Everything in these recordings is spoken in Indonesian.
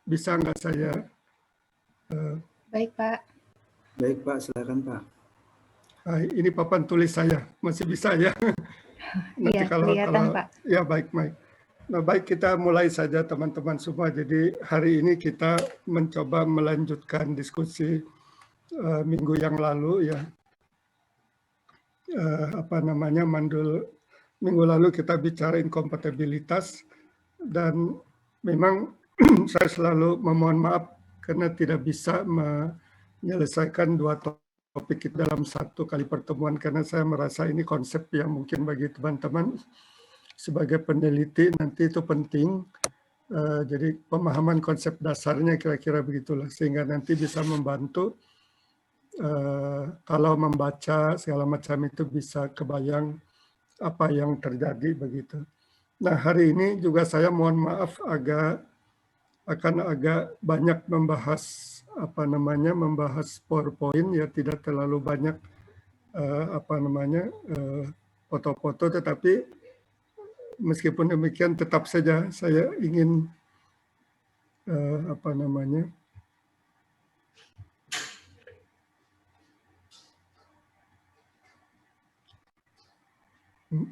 Bisa nggak saya? Baik, Pak. Baik, Pak. Silakan, Pak. Ini papan tulis saya, masih bisa ya? Nanti Iya, kelihatan, Pak. Ya, baik. Nah, baik, kita mulai saja teman-teman semua. Jadi hari ini kita mencoba melanjutkan diskusi minggu yang lalu ya. Minggu lalu kita bicara inkompatibilitas dan memang saya selalu memohon maaf karena tidak bisa menyelesaikan dua topik itu dalam satu kali pertemuan karena saya merasa ini konsep yang mungkin bagi teman-teman sebagai peneliti nanti itu penting. Jadi pemahaman konsep dasarnya kira-kira begitulah sehingga nanti bisa membantu kalau membaca segala macam itu bisa kebayang apa yang terjadi begitu. Nah, hari ini juga saya mohon maaf akan agak banyak membahas membahas PowerPoint ya, tidak terlalu banyak foto-foto, tetapi meskipun demikian tetap saja saya ingin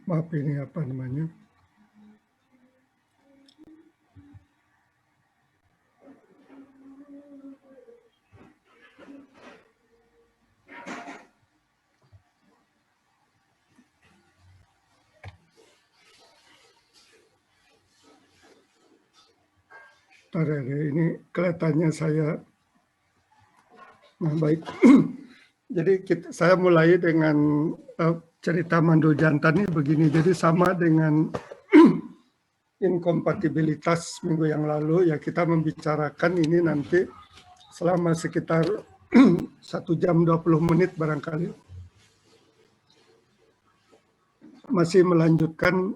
maaf ini ini kelihatannya saya. Nah, baik. Jadi saya mulai dengan cerita mandul jantan ini begini. Jadi sama dengan inkompatibilitas minggu yang lalu ya, kita membicarakan ini nanti selama sekitar 1 jam 20 menit barangkali. Masih melanjutkan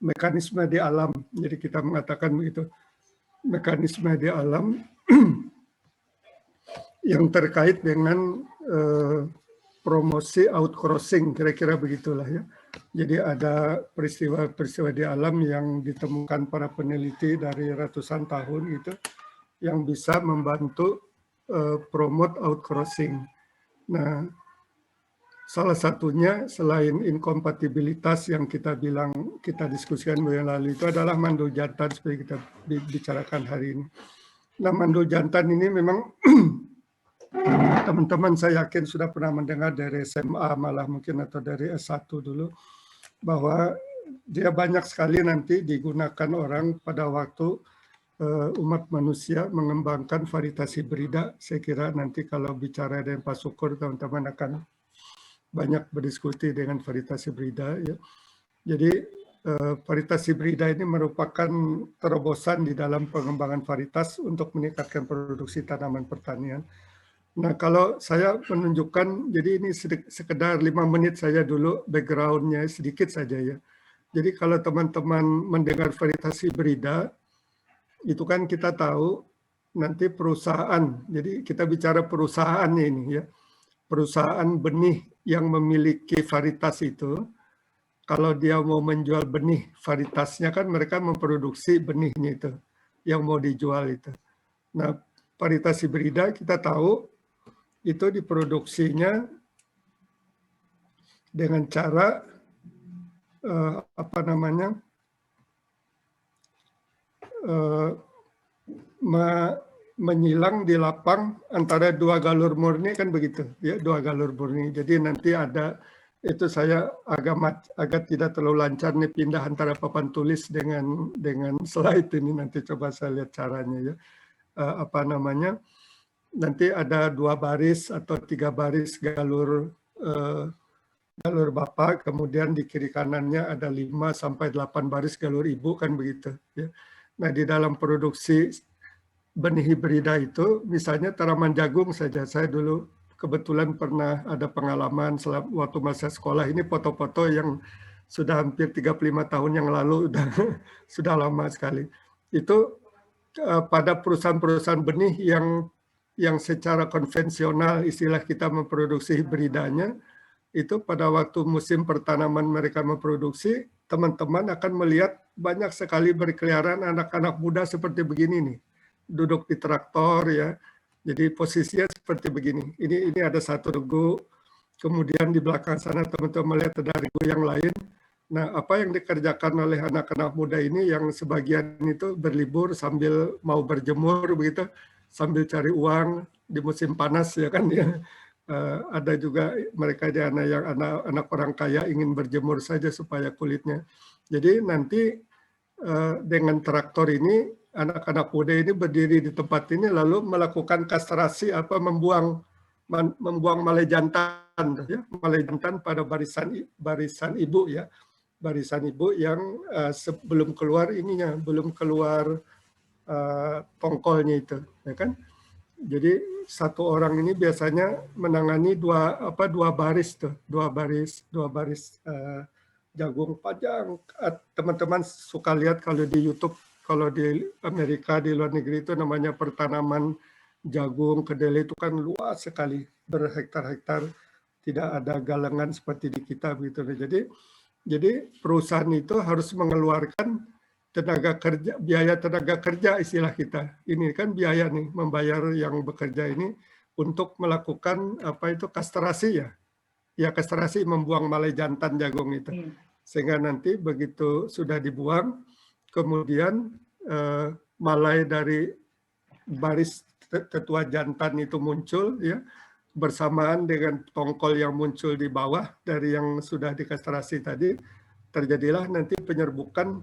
mekanisme di alam. Jadi kita mengatakan begitu, mekanisme di alam yang terkait dengan promosi outcrossing, kira-kira begitulah ya. Jadi ada peristiwa-peristiwa di alam yang ditemukan para peneliti dari ratusan tahun gitu, yang bisa membantu promote outcrossing. Nah, salah satunya selain inkompatibilitas yang kita diskusikan minggu yang lalu itu adalah mandul jantan seperti kita bicarakan hari ini. Nah, mandul jantan ini memang teman-teman saya yakin sudah pernah mendengar dari SMA malah mungkin atau dari S1 dulu bahwa dia banyak sekali nanti digunakan orang pada waktu umat manusia mengembangkan varietas hibrida. Saya kira nanti kalau bicara dengan Pak Syukur teman-teman akan banyak berdiskusi dengan varietas hibrida ya. Jadi varietas hibrida ini merupakan terobosan di dalam pengembangan varietas untuk meningkatkan produksi tanaman pertanian. Nah, kalau saya menunjukkan, jadi ini sekedar 5 menit saja dulu background-nya sedikit saja ya. Jadi kalau teman-teman mendengar varietas hibrida, itu kan kita tahu nanti perusahaan, jadi kita bicara perusahaannya ini ya. Perusahaan benih yang memiliki varietas itu, kalau dia mau menjual benih varietasnya kan mereka memproduksi benihnya itu, yang mau dijual itu. Nah, varietas hibrida kita tahu itu diproduksinya dengan cara menyilang di lapang antara 2 galur murni kan begitu ya, 2 galur murni. Jadi nanti ada itu saya agak tidak terlalu lancar nih pindah antara papan tulis dengan slide ini, nanti coba saya lihat caranya ya. Nanti ada 2 baris atau 3 baris galur bapak, kemudian di kiri kanannya ada 5 sampai 8 baris galur ibu kan begitu ya. Nah, di dalam produksi benih hibrida itu misalnya tanaman jagung saja, saya dulu kebetulan pernah ada pengalaman waktu masa sekolah, ini foto-foto yang sudah hampir 35 tahun yang lalu, sudah lama sekali. Itu pada perusahaan-perusahaan benih yang secara konvensional istilah kita memproduksi hibridanya, itu pada waktu musim pertanaman mereka memproduksi, teman-teman akan melihat banyak sekali berkeliaran anak-anak muda seperti begini nih, duduk di traktor ya. Jadi posisinya seperti begini. Ini ada satu regu, kemudian di belakang sana teman-teman melihat ada regu yang lain. Nah, apa yang dikerjakan oleh anak-anak muda ini yang sebagian itu berlibur sambil mau berjemur begitu, sambil cari uang di musim panas ya kan ya. Ada juga mereka yang anak orang kaya ingin berjemur saja supaya kulitnya. Jadi nanti dengan traktor ini anak-anak muda ini berdiri di tempat ini lalu melakukan kastrasi membuang malai jantan ya, malai jantan pada barisan ibu ya. Barisan ibu yang sebelum keluar belum keluar tongkolnya itu ya kan. Jadi satu orang ini biasanya menangani dua baris jagung panjang. Teman-teman suka lihat kalau di YouTube, kalau di Amerika, di luar negeri itu namanya pertanaman jagung kedelai itu kan luas sekali, berhektar-hektar, tidak ada galengan seperti di kita begitu. Jadi perusahaan itu harus mengeluarkan biaya tenaga kerja istilah kita. Ini kan biaya nih, membayar yang bekerja ini untuk melakukan kastrasi ya. Ya kastrasi, membuang malai jantan jagung itu. Sehingga nanti begitu sudah dibuang, kemudian malai dari baris tetua jantan itu muncul ya, bersamaan dengan tongkol yang muncul di bawah dari yang sudah dikastrasi tadi, terjadilah nanti penyerbukan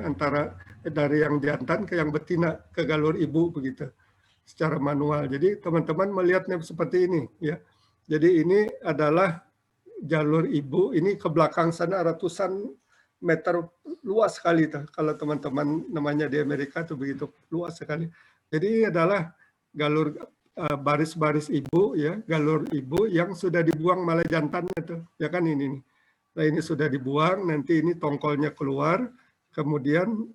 antara dari yang jantan ke yang betina ke galur ibu begitu secara manual. Jadi teman-teman melihatnya seperti ini ya. Jadi ini adalah jalur ibu, ini ke belakang sana ratusan meter, luas sekali tuh. Kalau teman-teman namanya di Amerika tuh begitu luas sekali. Jadi ini adalah galur baris-baris ibu ya, galur ibu yang sudah dibuang malai jantannya tuh. Ya kan ini nih. Nah, ini sudah dibuang, nanti ini tongkolnya keluar, kemudian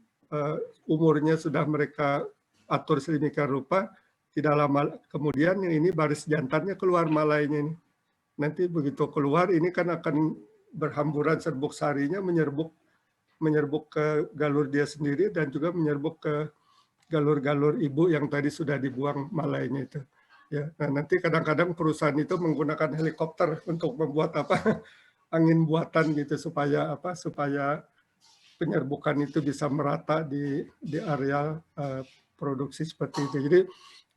umurnya sudah mereka atur sedemikian rupa, tidak lama kemudian yang ini baris jantannya keluar malainya ini. Nanti begitu keluar ini kan akan berhamburan serbuk sarinya menyerbuk ke galur dia sendiri dan juga menyerbuk ke galur-galur ibu yang tadi sudah dibuang malainya itu. Ya, nah nanti kadang-kadang perusahaan itu menggunakan helikopter untuk membuat angin buatan gitu supaya penyerbukan itu bisa merata di area produksi seperti itu. Jadi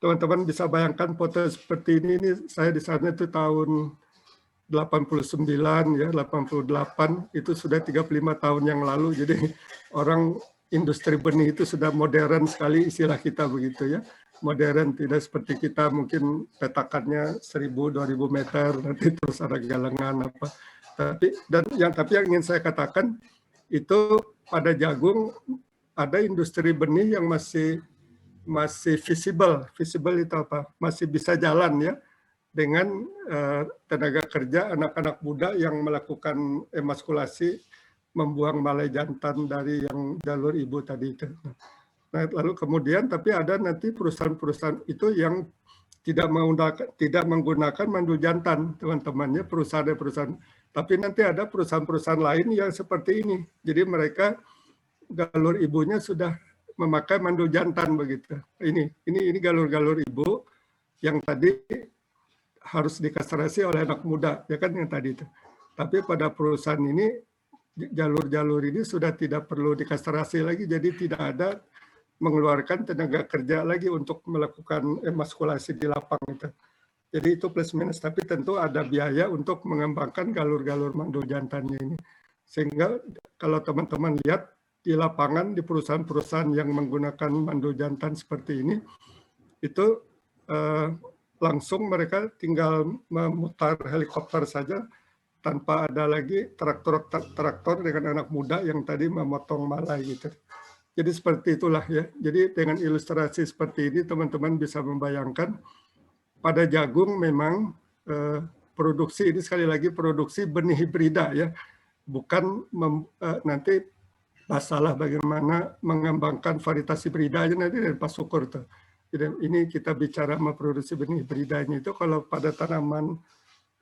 teman-teman bisa bayangkan foto seperti ini saya di sana itu tahun 89 ya, 88 itu sudah 35 tahun yang lalu. Jadi orang industri benih itu sudah modern sekali istilah kita begitu ya. Modern, tidak seperti kita mungkin petakannya 1000-2000 meter nanti terus ada galengan apa. Tapi yang ingin saya katakan itu pada jagung ada industri benih yang masih visible. Visible itu apa? Masih bisa jalan ya dengan tenaga kerja anak-anak muda yang melakukan emaskulasi, membuang malai jantan dari yang jalur ibu tadi itu. Nah, lalu kemudian tapi ada nanti perusahaan-perusahaan itu yang tidak menggunakan mandul jantan, teman-temannya perusahaan. Tapi nanti ada perusahaan-perusahaan lain yang seperti ini. Jadi mereka galur ibunya sudah memakai mandul jantan begitu. Ini galur-galur ibu yang tadi harus dikastrasi oleh anak muda, ya kan yang tadi itu. Tapi pada perusahaan ini jalur-jalur ini sudah tidak perlu dikastrasi lagi, jadi tidak ada mengeluarkan tenaga kerja lagi untuk melakukan emaskulasi di lapang itu. Jadi itu plus minus, tapi tentu ada biaya untuk mengembangkan galur-galur mandul jantannya ini. Sehingga kalau teman-teman lihat di lapangan, di perusahaan-perusahaan yang menggunakan mandul jantan seperti ini, itu langsung mereka tinggal memutar helikopter saja, tanpa ada lagi traktor dengan anak muda yang tadi memotong malai gitu. Jadi seperti itulah ya. Jadi dengan ilustrasi seperti ini teman-teman bisa membayangkan pada jagung memang produksi ini sekali lagi produksi benih hibrida ya. Bukan nanti masalah bagaimana mengembangkan varietas hibrida aja nanti dari Pak Syukur tuh. Jadi ini kita bicara memproduksi benih hibridanya itu kalau pada tanaman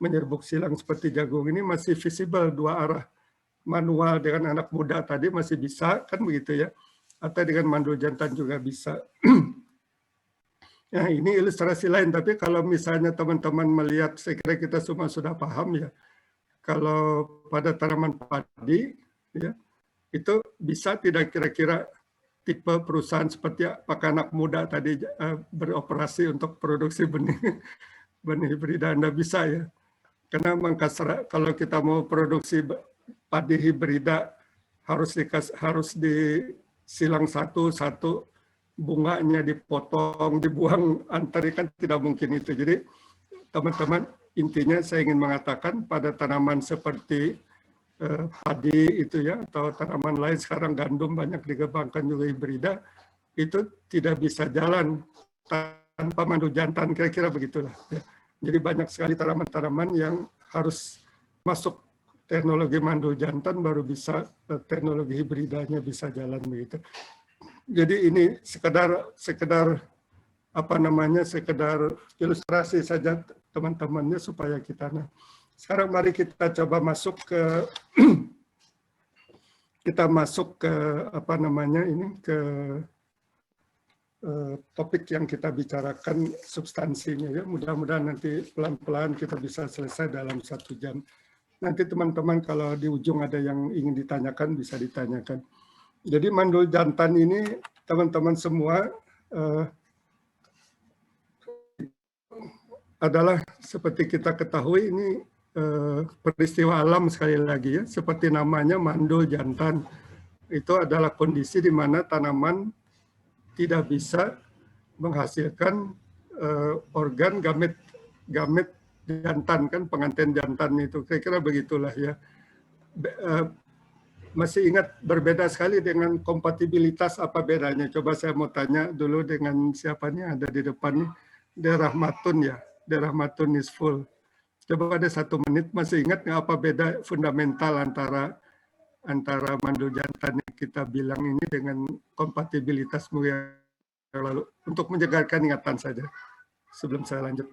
menyerbuk silang seperti jagung ini masih visible dua arah. manual dengan anak muda tadi masih bisa, kan begitu ya. Atau dengan mandul jantan juga bisa. Nah, ini ilustrasi lain, tapi kalau misalnya teman-teman melihat, saya kira kita semua sudah paham ya, kalau pada tanaman padi, ya, itu bisa tidak kira-kira tipe perusahaan seperti apakah anak muda tadi beroperasi untuk produksi benih benih hibrida, Anda bisa ya. Karena kalau kita mau produksi padi hibrida harus disilang satu-satu, bunganya dipotong, dibuang antar, kan tidak mungkin itu. Jadi teman-teman, intinya saya ingin mengatakan pada tanaman seperti padi itu ya, atau tanaman lain, sekarang gandum banyak dikembangkan juga hibrida, itu tidak bisa jalan tanpa mandu jantan, kira-kira begitulah. Ya. Jadi banyak sekali tanaman-tanaman yang harus masuk teknologi mandu jantan baru bisa teknologi hibridanya bisa jalan begitu. Jadi ini sekedar apa namanya, sekedar ilustrasi saja teman-temannya supaya kita. Nah, sekarang mari kita coba masuk ke apa namanya ini, ke topik yang kita bicarakan, substansinya ya. Mudah-mudahan nanti pelan-pelan kita bisa selesai dalam 1 jam. Nanti teman-teman kalau di ujung ada yang ingin ditanyakan bisa ditanyakan. Jadi mandul jantan ini teman-teman semua adalah seperti kita ketahui ini peristiwa alam sekali lagi ya, seperti namanya mandul jantan. Itu adalah kondisi di mana tanaman tidak bisa menghasilkan organ gamet jantan, kan pengantin jantan itu, kira-kira begitulah ya. Masih ingat berbeda sekali dengan kompatibilitas, apa bedanya? Coba saya mau tanya dulu dengan siapa nih ada di depan nih, Rahmatun ya, Rahmatun Nisful. Coba ada 1 menit, masih ingat nggak apa beda fundamental antara mandul jantan yang kita bilang ini dengan kompatibilitasmu yang lalu, untuk menjegarkan ingatan saja sebelum saya lanjut.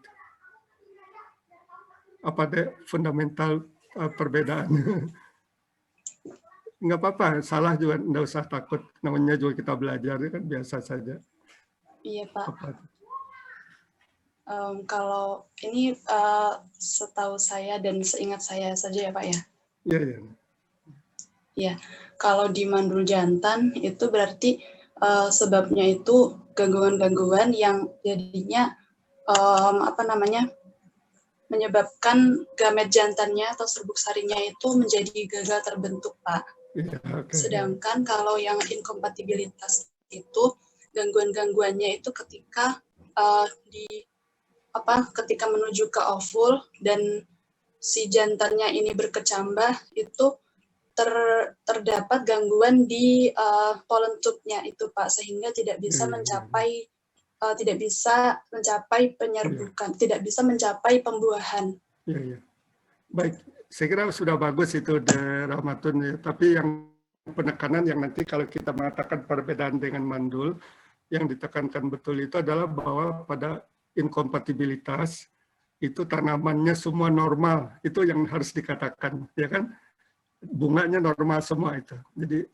Apa ada fundamental perbedaan? Nggak apa-apa, salah juga nggak usah takut. Namanya juga kita belajar, kan biasa saja. Iya Pak. Kalau ini setahu saya dan seingat saya saja ya Pak ya. Iya, iya. Iya, kalau di mandul jantan itu berarti sebabnya itu gangguan-gangguan yang jadinya menyebabkan gamet jantannya atau serbuk sarinya itu menjadi gagal terbentuk, Pak. Ya, okay. Sedangkan kalau yang inkompatibilitas itu gangguan-gangguannya itu ketika ketika menuju ke ovul dan si jantannya ini berkecambah, itu terdapat gangguan di pollen tube-nya itu Pak, sehingga tidak bisa mencapai penyerbukan, tidak bisa mencapai pembuahan. Ya. Baik, saya kira sudah bagus itu Rahmatun ya. Tapi yang penekanan yang nanti kalau kita mengatakan perbedaan dengan mandul, yang ditekankan betul itu adalah bahwa pada inkompatibilitas itu tanamannya semua normal, itu yang harus dikatakan, ya kan? Bunganya normal semua itu. Jadi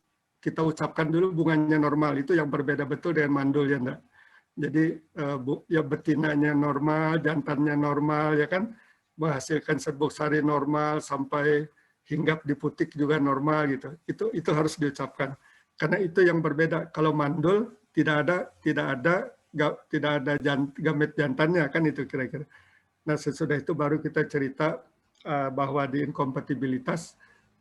kita ucapkan dulu bunganya normal, itu yang berbeda betul dengan mandul ya enggak. Jadi ya betinanya normal, jantannya normal ya kan, menghasilkan serbuk sari normal sampai hinggap di putik juga normal gitu. Itu harus diucapkan. Karena itu yang berbeda. Kalau mandul tidak ada gamet jantannya kan, itu kira-kira. Nah sesudah itu baru kita cerita bahwa di inkompatibilitas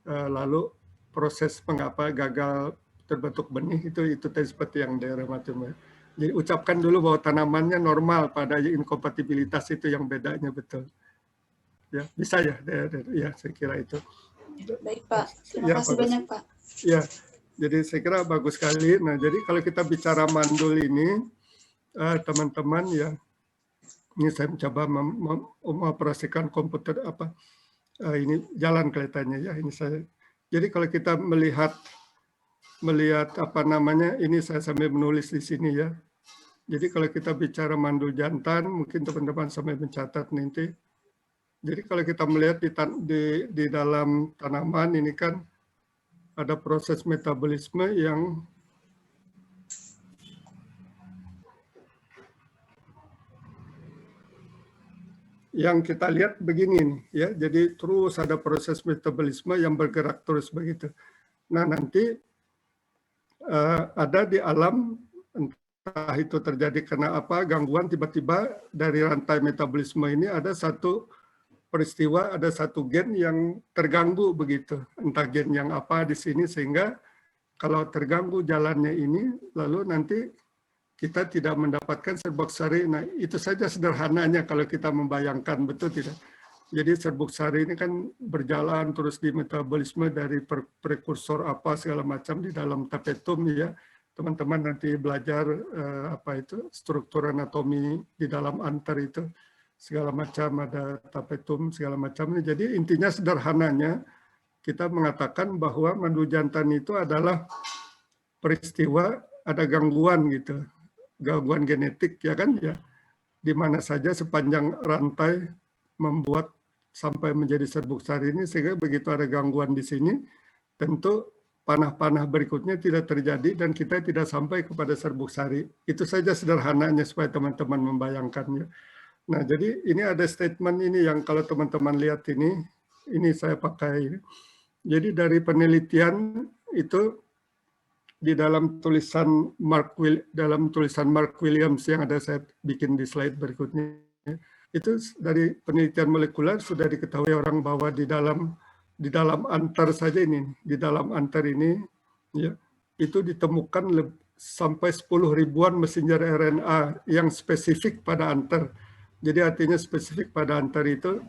lalu proses mengapa gagal terbentuk benih itu tadi seperti yang daerah macam. Jadi ucapkan dulu bahwa tanamannya normal, pada inkompatibilitas itu yang bedanya betul. Ya bisa ya, ya saya kira itu. Baik Pak, terima kasih banyak Pak. Ya, jadi saya kira bagus sekali. Nah jadi kalau kita bicara mandul ini, teman-teman ya, ini saya mencoba mengoperasikan komputer ini jalan kelihatannya ya, ini saya. Jadi kalau kita melihat apa namanya, ini saya sambil menulis di sini ya. Jadi kalau kita bicara mandul jantan, mungkin teman-teman sambil mencatat nanti. Jadi kalau kita melihat di dalam tanaman ini kan ada proses metabolisme yang kita lihat begini nih, ya. Jadi terus ada proses metabolisme yang bergerak terus begitu. Nah, nanti ada di alam, entah itu terjadi karena apa, gangguan tiba-tiba dari rantai metabolisme ini ada satu peristiwa, ada satu gen yang terganggu begitu. Entah gen yang apa di sini, sehingga kalau terganggu jalannya ini, lalu nanti kita tidak mendapatkan serbuk sari. Nah, itu saja sederhananya kalau kita membayangkan, betul tidak? Jadi serbuk sari ini kan berjalan terus di metabolisme dari prekursor apa segala macam di dalam tapetum, ya. Teman-teman nanti belajar apa itu struktur anatomi di dalam antar itu segala macam, ada tapetum segala macam. Jadi intinya sederhananya kita mengatakan bahwa mandu jantan itu adalah peristiwa ada gangguan gitu. Gangguan genetik, ya kan, ya, di mana saja sepanjang rantai membuat sampai menjadi serbuk sari ini, sehingga begitu ada gangguan di sini, tentu panah-panah berikutnya tidak terjadi dan kita tidak sampai kepada serbuk sari. Itu saja sederhananya supaya teman-teman membayangkannya. Nah, jadi ini ada statement ini yang kalau teman-teman lihat ini saya pakai. Jadi dari penelitian itu di dalam tulisan Mark Williams yang ada saya bikin di slide berikutnya, itu dari penelitian molekuler sudah diketahui orang bahwa di dalam antar saja ini, di dalam antar ini, ya, itu ditemukan sampai 10 ribuan messenger RNA yang spesifik pada antar. Jadi artinya spesifik pada antar itu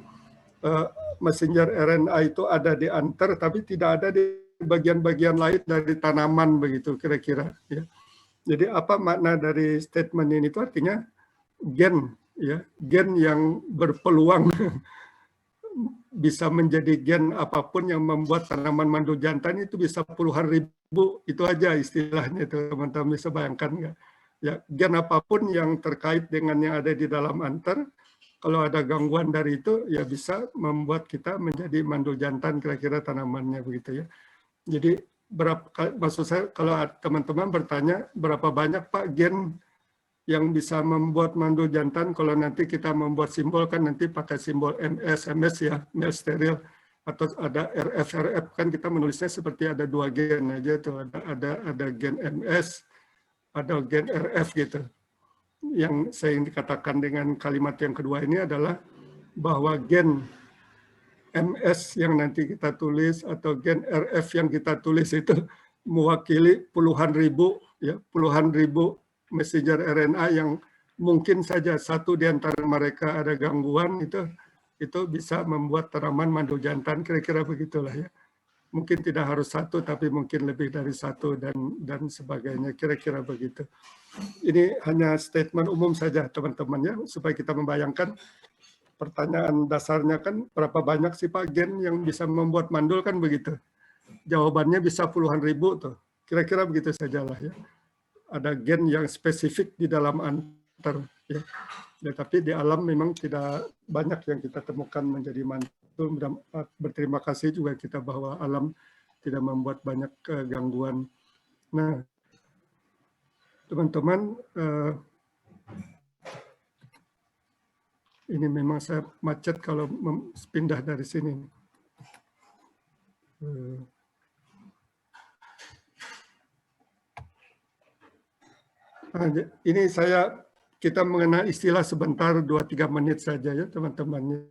messenger RNA itu ada di antar, tapi tidak ada di bagian-bagian lain dari tanaman begitu kira-kira, ya. Jadi apa makna dari statement ini? Itu artinya gen, ya, gen yang berpeluang bisa menjadi gen apapun yang membuat tanaman mandu jantan itu bisa puluhan ribu. Itu aja istilahnya, itu teman-teman bisa bayangkan nggak? Ya, gen apapun yang terkait dengan yang ada di dalam antar, kalau ada gangguan dari itu ya bisa membuat kita menjadi mandu jantan kira-kira tanamannya begitu, ya. Jadi maksud saya kalau teman-teman bertanya berapa banyak Pak gen yang bisa membuat mandu jantan, kalau nanti kita membuat simbol kan nanti pakai simbol MS ya, male steril, atau ada RF kan kita menulisnya seperti ada 2 gen aja tuh, ada gen MS, ada gen RF gitu. Yang saya ingin dikatakan dengan kalimat yang kedua ini adalah bahwa gen MS yang nanti kita tulis atau gen RF yang kita tulis itu mewakili puluhan ribu, ya, puluhan ribu messenger RNA yang mungkin saja satu di antara mereka ada gangguan, itu bisa membuat tanaman mandu jantan, kira-kira begitulah, ya. Mungkin tidak harus satu, tapi mungkin lebih dari satu dan sebagainya, kira-kira begitu. Ini hanya statement umum saja teman-teman, ya, supaya kita membayangkan. Pertanyaan dasarnya kan berapa banyak sih Pak gen yang bisa membuat mandul kan begitu. Jawabannya bisa puluhan ribu tuh. Kira-kira begitu sajalah, ya. Ada gen yang spesifik di dalam antar, ya. Ya, tapi di alam memang tidak banyak yang kita temukan menjadi mandul. Berterima kasih juga kita bahwa alam tidak membuat banyak gangguan. Nah, teman-teman, ini memang saya macet kalau pindah dari sini. Nah, ini kita mengenal istilah sebentar 2-3 menit saja, ya teman-teman.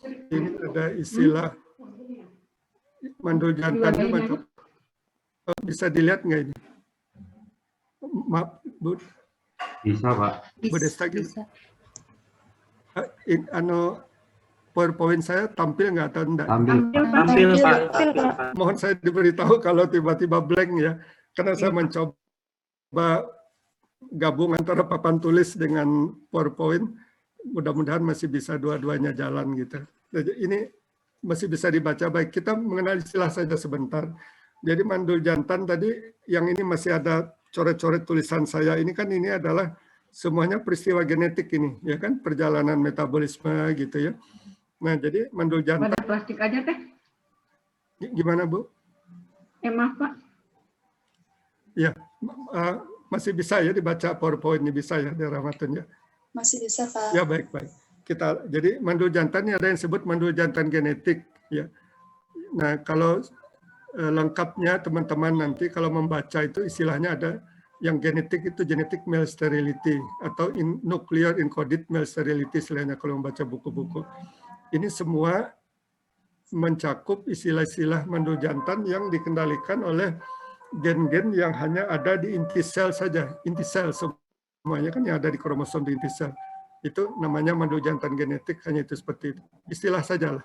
Ini ada istilah mandul jantan. Bisa dilihat nggak ini? Maaf, Bu. Bisa, Pak. Bu Desta, Bisa. PowerPoint saya tampil nggak atau enggak? Tampil, Pak. Mohon saya diberitahu kalau tiba-tiba blank, ya, karena saya mencoba gabung antara papan tulis dengan PowerPoint. Mudah-mudahan masih bisa dua-duanya jalan gitu. Jadi ini masih bisa dibaca baik. Kita mengenal istilah saja sebentar. Jadi mandul jantan tadi yang ini masih ada coret-coret tulisan saya. Ini kan ini adalah semuanya peristiwa genetik ini, ya kan, perjalanan metabolisme gitu, ya. Nah, jadi mandul jantan. Ada plastik aja teh. Gimana Bu? Maaf Pak. Ya, masih bisa ya dibaca PowerPoint ini bisa ya, Rahmatun ya. Masih bisa, Pak. Ya baik. Jadi mandul jantan ini ada yang disebut mandul jantan genetik ya. Nah kalau lengkapnya teman-teman nanti kalau membaca itu istilahnya ada yang genetik itu genetic male sterility atau nuclear encoded male sterility istilahnya kalau membaca buku-buku. Ini semua mencakup istilah-istilah mandul jantan yang dikendalikan oleh gen-gen yang hanya ada di inti sel saja. Inti sel semuanya kan yang ada di kromosom di inti sel. Itu namanya mandul jantan genetik, hanya itu seperti itu. Istilah saja lah.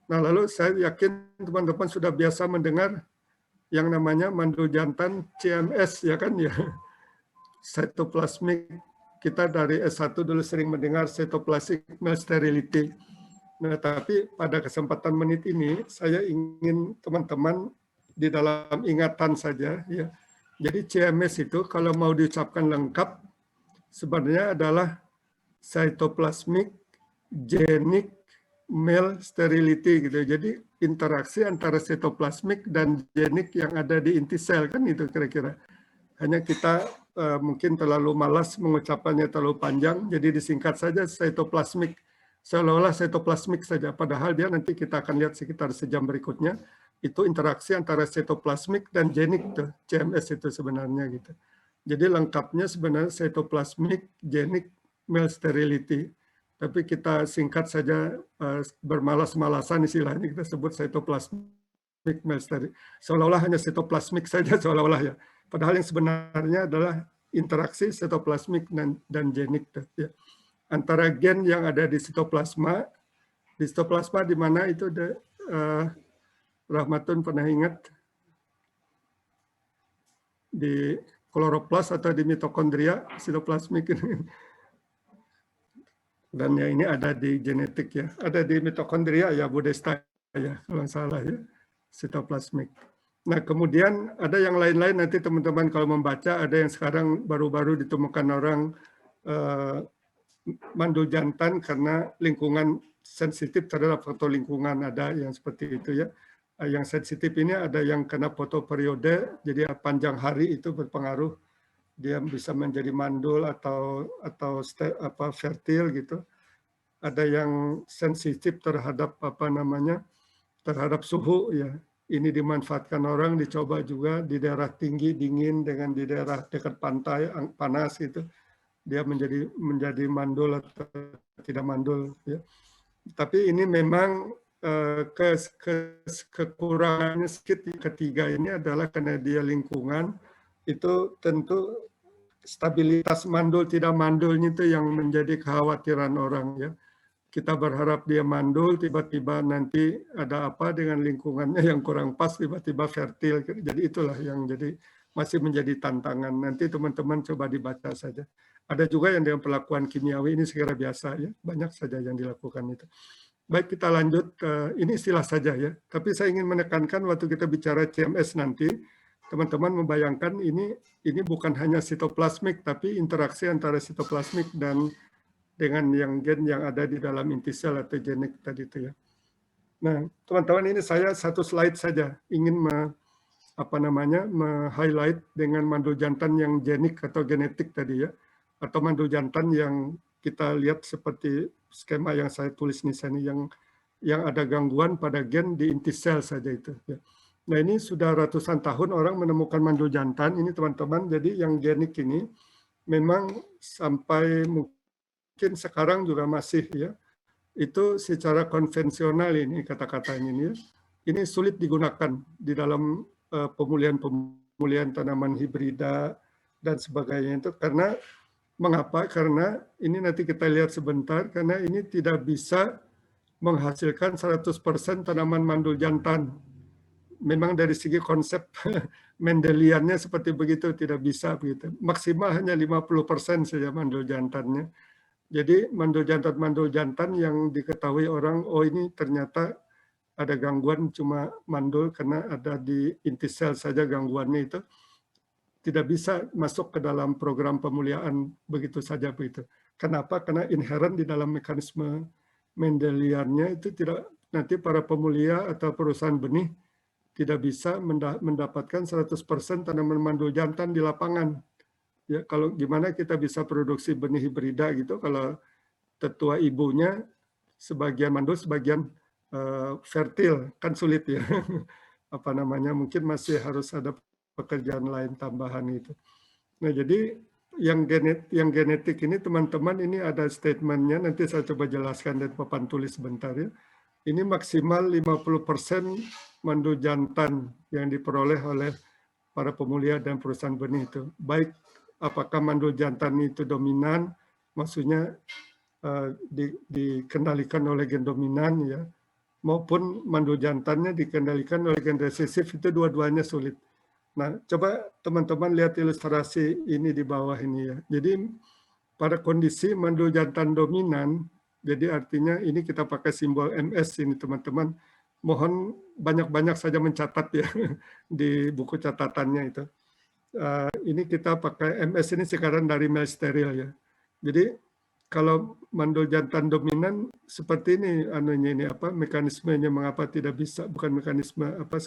Nah lalu saya yakin teman-teman sudah biasa mendengar yang namanya mandul jantan CMS ya kan ya. Cytoplasmic, kita dari S1 dulu sering mendengar cytoplasmic male sterility. Nah, tapi pada kesempatan menit ini saya ingin teman-teman di dalam ingatan saja ya. Jadi CMS itu kalau mau diucapkan lengkap sebenarnya adalah cytoplasmic genic male sterility gitu. Jadi interaksi antara cytoplasmic dan genik yang ada di inti sel kan itu kira-kira. Hanya kita mungkin terlalu malas mengucapkannya terlalu panjang, jadi disingkat saja cytoplasmic. Seolah-olah cytoplasmik saja, padahal dia nanti kita akan lihat sekitar sejam berikutnya, itu interaksi antara cytoplasmik dan genik, tuh, CMS itu sebenarnya gitu. Jadi lengkapnya sebenarnya cytoplasmic genic male sterility. Tapi kita singkat saja bermalas-malasan istilahnya kita sebut cytoplasmic male sterility. Seolah-olah hanya cytoplasmik saja seolah-olah ya. Padahal yang sebenarnya adalah interaksi cytoplasmik dan genik tuh, ya. Antara gen yang ada di sitoplasma di mana itu Rahmatun pernah ingat di kloroplas atau di mitokondria sitoplasmik ini. Dan ya ini ada di genetik ya, ada di mitokondria ya Bu Desta ya kalau salah ya, sitoplasmik. Nah kemudian ada yang lain-lain nanti teman-teman kalau membaca ada yang sekarang baru-baru ditemukan orang mandul jantan karena lingkungan sensitif terhadap faktor lingkungan, ada yang seperti itu ya. Yang sensitif ini ada yang kena fotoperiode, jadi panjang hari itu berpengaruh dia bisa menjadi mandul atau fertil gitu. Ada yang sensitif terhadap terhadap suhu ya. Ini dimanfaatkan orang, dicoba juga di daerah tinggi dingin dengan di daerah dekat pantai panas gitu. Dia menjadi mandul atau tidak mandul ya. Tapi ini memang kekurangannya sedikit. Ketiga ini adalah karena dia lingkungan itu tentu stabilitas mandul tidak mandulnya itu yang menjadi kekhawatiran orang ya. Kita berharap dia mandul, tiba-tiba nanti ada apa dengan lingkungannya yang kurang pas, tiba-tiba fertil. Jadi itulah yang masih menjadi tantangan. Nanti teman-teman coba dibaca saja. Ada juga yang dengan perlakuan kimiawi ini segera biasa ya, banyak saja yang dilakukan itu. Baik kita lanjut, ini istilah saja ya. Tapi saya ingin menekankan waktu kita bicara CMS nanti, teman-teman membayangkan ini bukan hanya sitoplasmik, tapi interaksi antara sitoplasmik dan dengan yang gen yang ada di dalam inti sel atau genik tadi itu ya. Nah teman-teman ini saya satu slide saja ingin highlight dengan mandul jantan yang genik atau genetik tadi ya. Atau mandul jantan yang kita lihat seperti skema yang saya tulis di sini yang ada gangguan pada gen di inti sel saja itu. Ya. Nah ini sudah ratusan tahun orang menemukan mandul jantan ini teman-teman. Jadi yang genik ini memang sampai mungkin sekarang juga masih ya. Itu secara konvensional ini kata-katanya ini. Ini sulit digunakan di dalam pemulihan tanaman hibrida dan sebagainya itu karena mengapa? Karena ini nanti kita lihat sebentar, karena ini tidak bisa menghasilkan 100% tanaman mandul jantan. Memang dari segi konsep Mendeliannya seperti begitu, tidak bisa begitu. Maksimal hanya 50% saja mandul jantannya. Jadi mandul jantan yang diketahui orang, oh ini ternyata ada gangguan cuma mandul karena ada di inti sel saja gangguannya itu. Tidak bisa masuk ke dalam program pemuliaan begitu saja begitu. Kenapa? Karena inherent di dalam mekanisme Mendeliannya itu tidak, nanti para pemulia atau perusahaan benih tidak bisa mendapatkan 100% tanaman mandul jantan di lapangan. Ya, kalau gimana kita bisa produksi benih hibrida gitu kalau tetua ibunya sebagian mandul, sebagian fertil, kan sulit ya. Apa namanya, mungkin masih harus ada pekerjaan lain tambahan itu. Nah, jadi yang genetik ini teman-teman, ini ada statementnya, nanti saya coba jelaskan dari papan tulis sebentar ya. Ini maksimal 50% mandul jantan yang diperoleh oleh para pemulia dan perusahaan benih itu. Baik apakah mandul jantan itu dominan, maksudnya dikendalikan oleh gen dominan ya, maupun mandul jantannya dikendalikan oleh gen resesif, itu dua-duanya sulit. Nah, coba teman-teman lihat ilustrasi ini di bawah ini ya. Jadi pada kondisi mandul jantan dominan, jadi artinya ini kita pakai simbol MS ini teman-teman. Mohon banyak-banyak saja mencatat ya di buku catatannya itu. Ini kita pakai MS ini sekarang dari male steril ya. Jadi kalau mandul jantan dominan seperti ini anunya ini apa mekanismenya mengapa tidak bisa, bukan mekanisme apa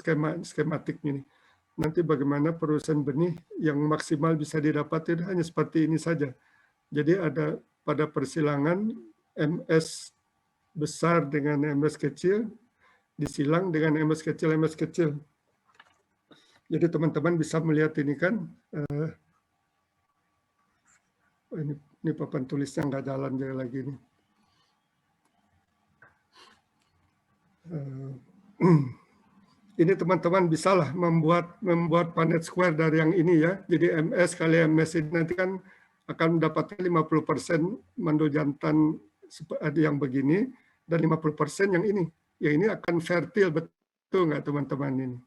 skematik ini. Nanti bagaimana perusahaan benih yang maksimal bisa didapat itu hanya seperti ini saja. Jadi ada pada persilangan MS besar dengan MS kecil disilang dengan MS kecil. Jadi teman-teman bisa melihat ini kan, ini papan tulisnya nggak jalan lagi nih. Ini teman-teman bisalah membuat Punnett square dari yang ini ya. Jadi MS kali MS ini nanti kan akan mendapatkan 50% mandul jantan yang begini dan 50% yang ini. Yang ini akan fertil, betul nggak teman-teman ini?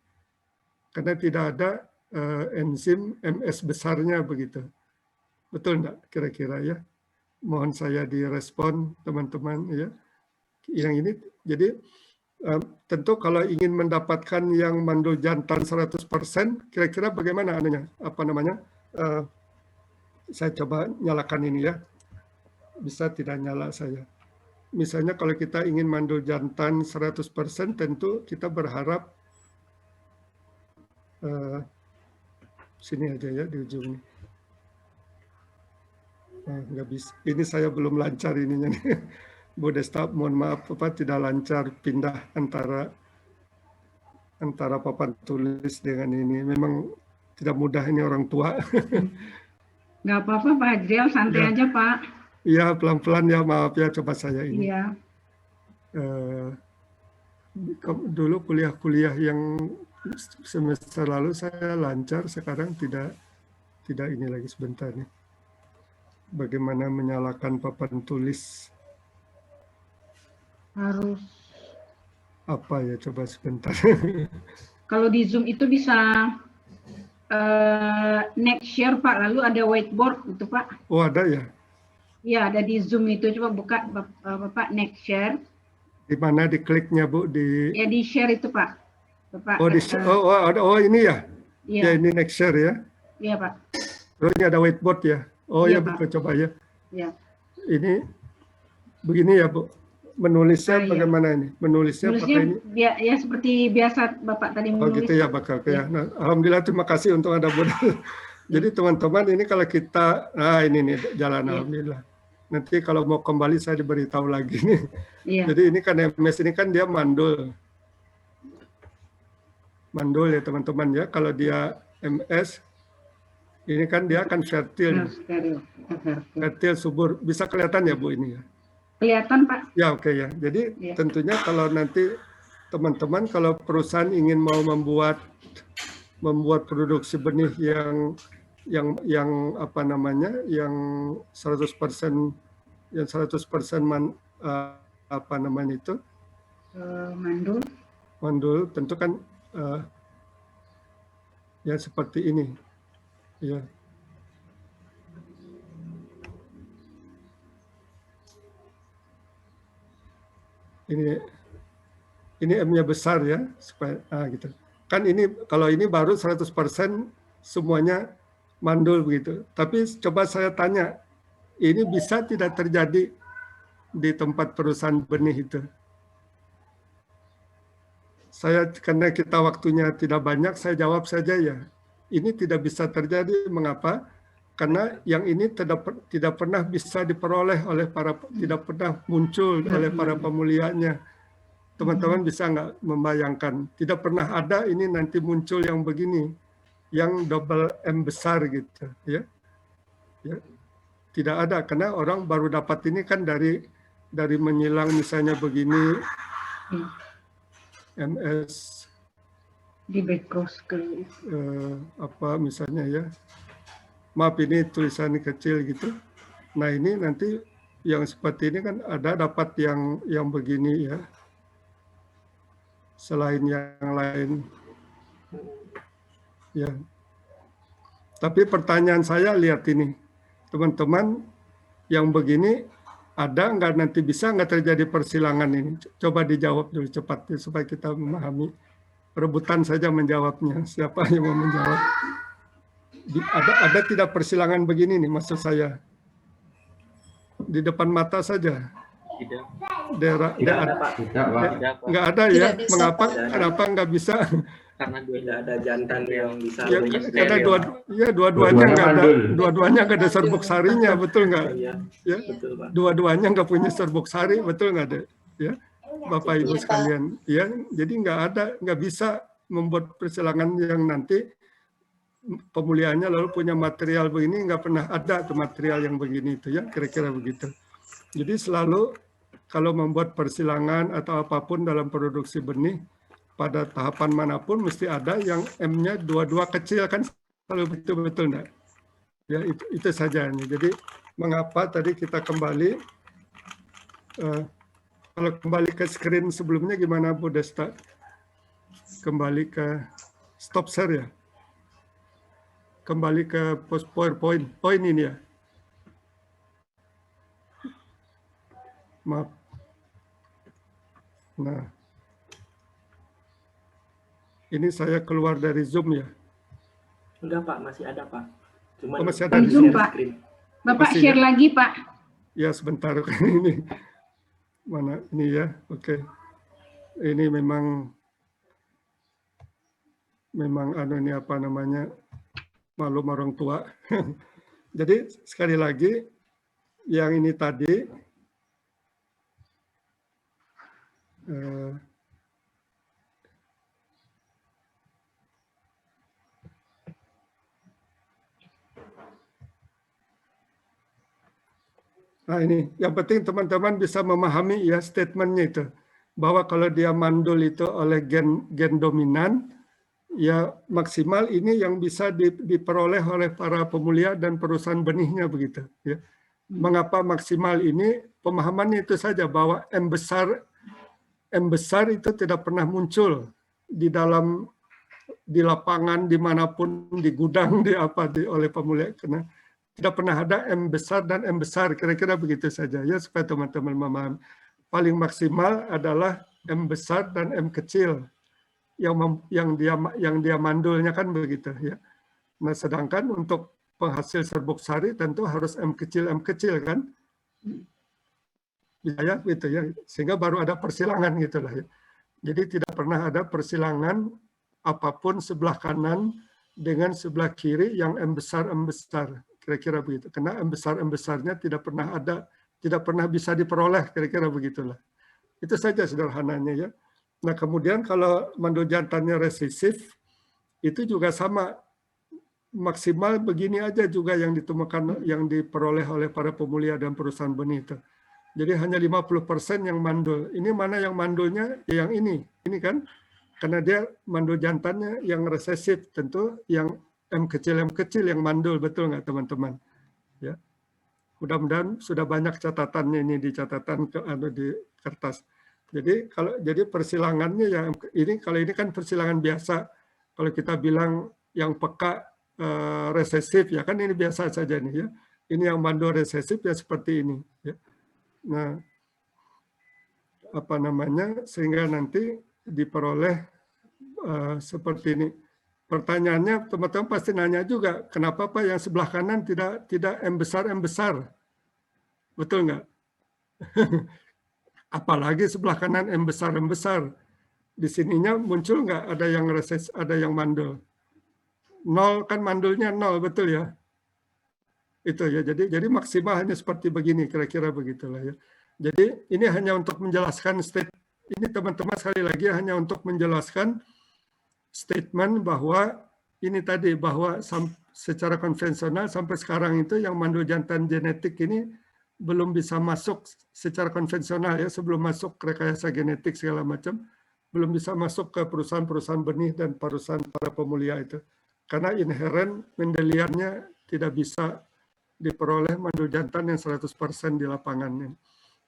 Karena tidak ada enzim MS besarnya begitu. Betul nggak kira-kira ya? Mohon saya direspon teman-teman ya. Yang ini jadi tentu kalau ingin mendapatkan yang mandul jantan 100%, kira-kira bagaimana anunya? Apa namanya? Saya coba nyalakan ini ya. Bisa tidak nyala saya. Misalnya kalau kita ingin mandul jantan 100%, tentu kita berharap sini aja ya di ujung ini. Nggak bisa. Ini saya belum lancar ininya nih. Bu Desta, mohon maaf tidak lancar pindah antara papan tulis dengan ini. Memang tidak mudah ini orang tua. Nggak apa-apa Pak Adriel, santai aja Pak. Iya, pelan-pelan ya, maaf ya, coba saya ini. Iya. Dulu kuliah-kuliah yang semester lalu saya lancar, sekarang tidak ini lagi sebentar nih. Bagaimana menyalakan papan tulis? Harus. Apa ya, coba sebentar. Kalau di Zoom itu bisa next share Pak, lalu ada whiteboard itu Pak. Oh ada ya? Iya, ada di Zoom itu, coba buka Bapak next share. Di mana dikliknya Bu? Ya di share itu Pak. Bapak, oh, oh ini ya? Iya. Ya ini next share ya? Iya Pak. Terus ini ada whiteboard ya? Oh iya, ya Bu, coba ya. Iya. Ini begini ya Bu? Menulisnya bagaimana ini? Menulisnya pakai ini? Ya seperti biasa Bapak tadi menulis. Oh gitu ya bakal ya. Nah, alhamdulillah terima kasih untuk Anda Bu. Jadi teman-teman ini kalau kita, ini nih jalan alhamdulillah. Nanti kalau mau kembali saya diberitahu lagi nih. Iya. Jadi ini kan MS ini kan dia mandul. Mandul ya teman-teman ya. Kalau dia MS, ini kan dia akan fertil. Fertil subur. Bisa kelihatan ya Bu ini ya? Kelihatan Pak. Ya oke ya. Jadi tentunya kalau nanti teman-teman kalau perusahaan ingin mau membuat produksi benih yang apa namanya yang 100% apa namanya itu mandul tentu kan ya seperti ini ya. Ini M-nya besar ya supaya gitu. Kan ini kalau ini baru 100% semuanya mandul begitu. Tapi coba saya tanya, ini bisa tidak terjadi di tempat perusahaan benih itu? karena kita waktunya tidak banyak, saya jawab saja ya. Ini tidak bisa terjadi. Mengapa? Karena yang ini tidak pernah bisa diperoleh oleh tidak pernah muncul oleh para pemulianya. Teman-teman bisa nggak membayangkan? Tidak pernah ada ini nanti muncul yang begini, yang double M besar gitu, ya. Ya. Tidak ada, karena orang baru dapat ini kan dari menyilang misalnya begini, MS Di backcross ke apa misalnya ya. Maaf ini tulisan kecil gitu. Nah ini nanti yang seperti ini kan ada dapat yang begini ya. Selain yang lain. Ya. Tapi pertanyaan saya lihat ini. Teman-teman yang begini ada nggak nanti bisa nggak terjadi persilangan ini? Coba dijawab dulu cepat supaya kita memahami. Rebutan saja menjawabnya. Siapa yang mau menjawab? Ada tidak persilangan begini nih maksud saya? Di depan mata saja. Tidak. Daerah Tidak ada, Pak. Tidak, Pak. Nggak ada ya? Tidak bisa, Mengapa? Pak. Kenapa nggak bisa? Karena Tidak ada jantan yang bisa Ya, punya karena stereo. dua-duanya nggak ada, mandul. dua-duanya nggak ada serbuk sarinya, betul nggak? Iya, Ya, betul Pak. dua-duanya nggak punya serbuk sari, betul nggak ada? Ya, Bapak Ibu Iya, Pak. sekalian, ya, jadi nggak bisa membuat persilangan yang nanti pemulihannya lalu punya material begini, nggak pernah ada tuh material yang begini itu ya, kira-kira begitu. Jadi selalu kalau membuat persilangan atau apapun dalam produksi benih, pada tahapan manapun mesti ada yang M-nya dua-dua kecil kan, selalu betul-betul enggak? Ya itu saja. Jadi mengapa tadi kita kembali, kalau kembali ke screen sebelumnya gimana Bu Desta? Kembali ke stop share ya? Kembali ke PowerPoint, poin ini ya? Maaf. Nah, ini saya keluar dari Zoom ya. Enggak Pak, masih ada Pak. Cuman Oh, masih ada di Zoom, share Pak. screen. Bapak Masih share ya? lagi, Pak. Ya sebentar ini mana ini ya, oke. Ini memang anu ini apa namanya maklum orang tua. Jadi sekali lagi yang ini tadi nah ini yang penting teman-teman bisa memahami ya statementnya itu, bahwa kalau dia mandul itu oleh gen dominan ya maksimal ini yang bisa diperoleh oleh para pemulia dan perusahaan benihnya begitu ya. Mengapa maksimal ini? Pemahamannya itu saja, bahwa M besar itu tidak pernah muncul di lapangan dimanapun, di gudang, oleh pemulia, karena tidak pernah ada M besar dan M besar, kira-kira begitu saja ya, supaya teman-teman memahami. Paling maksimal adalah M besar dan M kecil yang dia mandulnya kan begitu ya. Nah, sedangkan untuk penghasil serbuk sari tentu harus M kecil kan. Ya gitu ya. Sehingga baru ada persilangan gitulah ya. Jadi tidak pernah ada persilangan apapun sebelah kanan dengan sebelah kiri yang M besar. Kira-kira begitu. Karena M besarnya tidak pernah ada, tidak pernah bisa diperoleh, kira-kira begitulah. Itu saja sederhananya ya. Nah kemudian kalau mandul jantannya resesif, itu juga sama. Maksimal begini aja juga yang ditemukan, yang diperoleh oleh para pemulia dan perusahaan benih itu. Jadi hanya 50% yang mandul. Ini mana yang mandulnya? Ya yang ini kan. Karena dia mandul jantannya yang resesif, tentu yang M kecil yang mandul, betul nggak teman-teman? Ya, mudah-mudahan sudah banyak catatannya ini di catatan di kertas. Jadi persilangannya yang ini, kalau ini kan persilangan biasa. Kalau kita bilang yang peka resesif ya kan ini biasa saja nih ya. Ini yang mandul resesif ya seperti ini. Ya. Nah, apa namanya, sehingga nanti diperoleh seperti ini. Pertanyaannya teman-teman pasti nanya juga, kenapa Pak yang sebelah kanan tidak M besar? Betul nggak? Apalagi sebelah kanan M besar. Di sininya muncul nggak ada yang reses, ada yang mandul? 0 kan mandulnya 0, betul ya? Itu ya, jadi maksimal hanya seperti begini, kira-kira begitulah ya. Jadi ini hanya untuk menjelaskan ini teman-teman sekali lagi hanya untuk menjelaskan statement bahwa ini tadi bahwa secara konvensional sampai sekarang itu yang mandul jantan genetik ini belum bisa masuk secara konvensional ya, sebelum masuk rekayasa genetik segala macam, belum bisa masuk ke perusahaan-perusahaan benih dan perusahaan para pemulia itu. Karena inheren Mendeliannya tidak bisa diperoleh mandul jantan yang 100% di lapangan.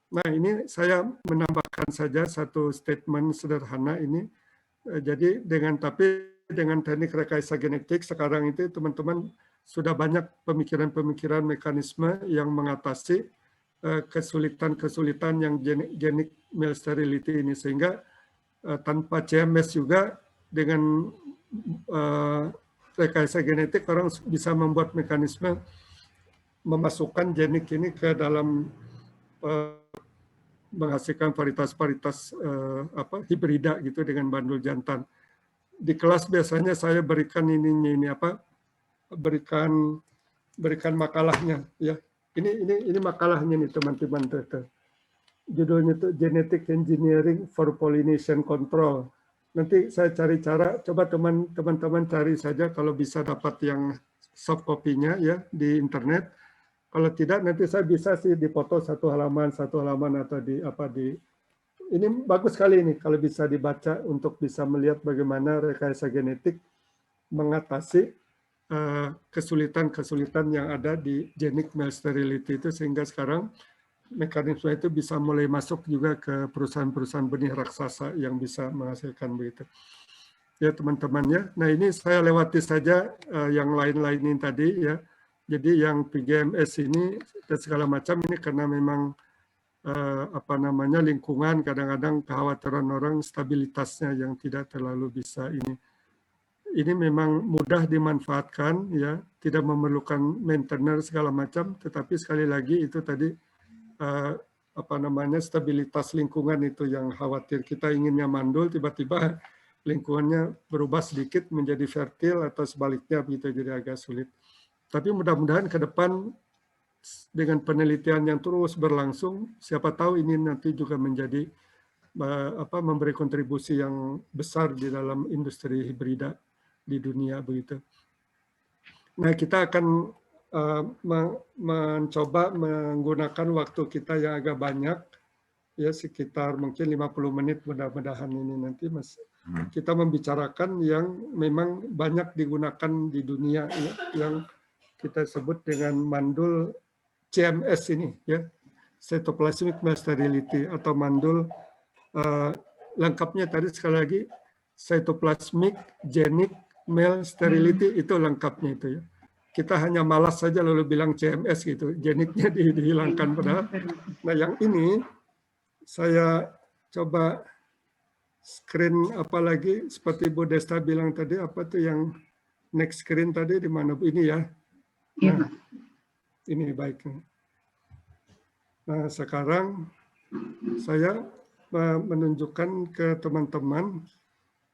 Nah, ini saya menambahkan saja satu statement sederhana ini. Jadi dengan teknik rekayasa genetik sekarang itu teman-teman sudah banyak pemikiran-pemikiran mekanisme yang mengatasi kesulitan-kesulitan yang genetic male sterility ini, sehingga tanpa CMS juga dengan rekayasa genetik orang bisa membuat mekanisme memasukkan genik ini ke dalam menghasilkan varietas-varietas hibrida gitu dengan mandul jantan. Di kelas biasanya saya berikan berikan makalahnya ya. Ini makalahnya nih teman-teman tuh. Judulnya tuh Genetic Engineering for Pollination Control. Nanti saya cari cara, coba teman-teman cari saja kalau bisa dapat yang soft copy-nya ya di internet. Kalau tidak nanti saya bisa sih dipoto satu halaman atau ini bagus sekali ini kalau bisa dibaca untuk bisa melihat bagaimana rekayasa genetik mengatasi kesulitan-kesulitan yang ada di genetic male sterility itu, sehingga sekarang mekanisme itu bisa mulai masuk juga ke perusahaan-perusahaan benih raksasa yang bisa menghasilkan begitu. Ya teman-teman ya. Nah ini saya lewati saja yang lain-lain ini tadi ya. Jadi yang PGMS ini dan segala macam ini karena memang lingkungan, kadang-kadang kekhawatiran orang stabilitasnya yang tidak terlalu bisa ini. Ini memang mudah dimanfaatkan ya, tidak memerlukan maintenance segala macam, tetapi sekali lagi itu tadi stabilitas lingkungan itu yang khawatir. Kita inginnya mandul, tiba-tiba lingkungannya berubah sedikit menjadi fertil atau sebaliknya begitu, jadi agak sulit. Tapi mudah-mudahan ke depan dengan penelitian yang terus berlangsung, siapa tahu ini nanti juga menjadi memberi kontribusi yang besar di dalam industri hibrida di dunia begitu. Nah, kita akan mencoba menggunakan waktu kita yang agak banyak, ya sekitar mungkin 50 menit mudah-mudahan ini nanti Mas. Kita membicarakan yang memang banyak digunakan di dunia ya, yang kita sebut dengan mandul CMS ini ya, cytoplasmic male sterility atau mandul lengkapnya tadi sekali lagi cytoplasmic genic male sterility itu lengkapnya itu ya. Kita hanya malas saja lalu bilang CMS gitu, geniknya dihilangkan padahal. Nah yang ini saya coba screen apalagi seperti Bu Desta bilang tadi, apa tuh yang next screen tadi di mana ini ya. Nah, ini baik. Nah, sekarang saya menunjukkan ke teman-teman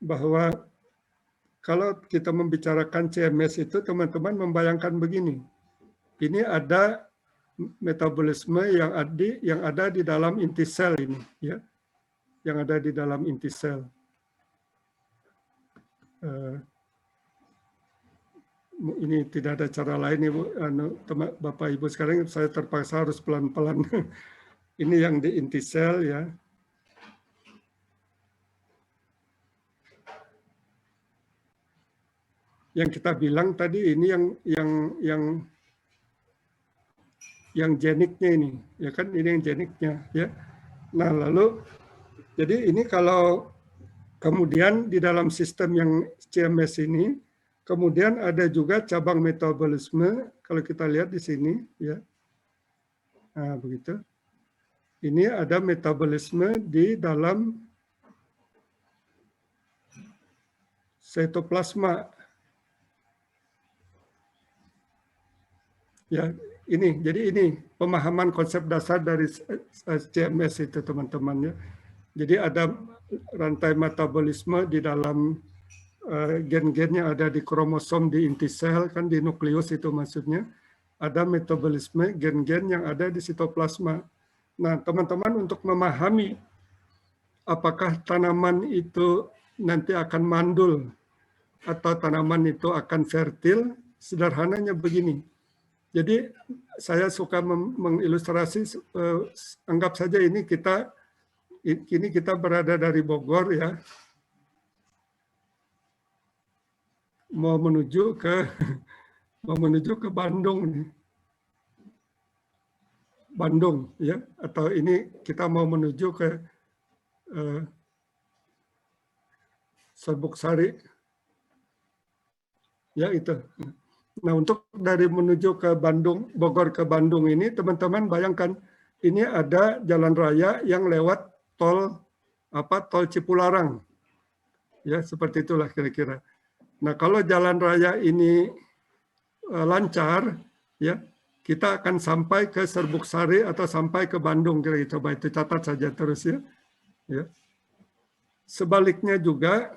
bahwa kalau kita membicarakan CMS itu, teman-teman membayangkan begini. Ini ada metabolisme yang ada di dalam inti sel ini, ya, yang ada di dalam inti sel. Ini tidak ada cara lain, Ibu, Bapak Ibu, sekarang saya terpaksa harus pelan-pelan. Ini yang di inti sel ya. Yang kita bilang tadi ini yang geniknya ini, ya kan, ini yang geniknya ya. Nah, lalu jadi ini kalau kemudian di dalam sistem yang CMS ini kemudian ada juga cabang metabolisme, kalau kita lihat di sini ya. Nah, begitu. Ini ada metabolisme di dalam cytoplasma. Ya, jadi ini pemahaman konsep dasar dari CMS itu teman-teman ya. Jadi ada rantai metabolisme di dalam gen-gen yang ada di kromosom di inti sel, kan di nukleus itu maksudnya. Ada metabolisme gen-gen yang ada di sitoplasma. Nah, teman-teman untuk memahami apakah tanaman itu nanti akan mandul atau tanaman itu akan fertil, sederhananya begini. Jadi saya suka mengilustrasi, anggap saja ini kita berada dari Bogor ya, mau menuju ke Bandung nih. Bandung ya, atau ini kita mau menuju ke Serbuk Sari. Ya itu. Nah, untuk dari menuju ke Bandung, Bogor ke Bandung ini, teman-teman bayangkan ini ada jalan raya yang lewat tol Cipularang. Ya, seperti itulah kira-kira. Nah, kalau jalan raya ini lancar, ya, kita akan sampai ke Serbuk Sari atau sampai ke Bandung, kira-kira. Coba itu catat saja terus ya. Ya. Sebaliknya juga,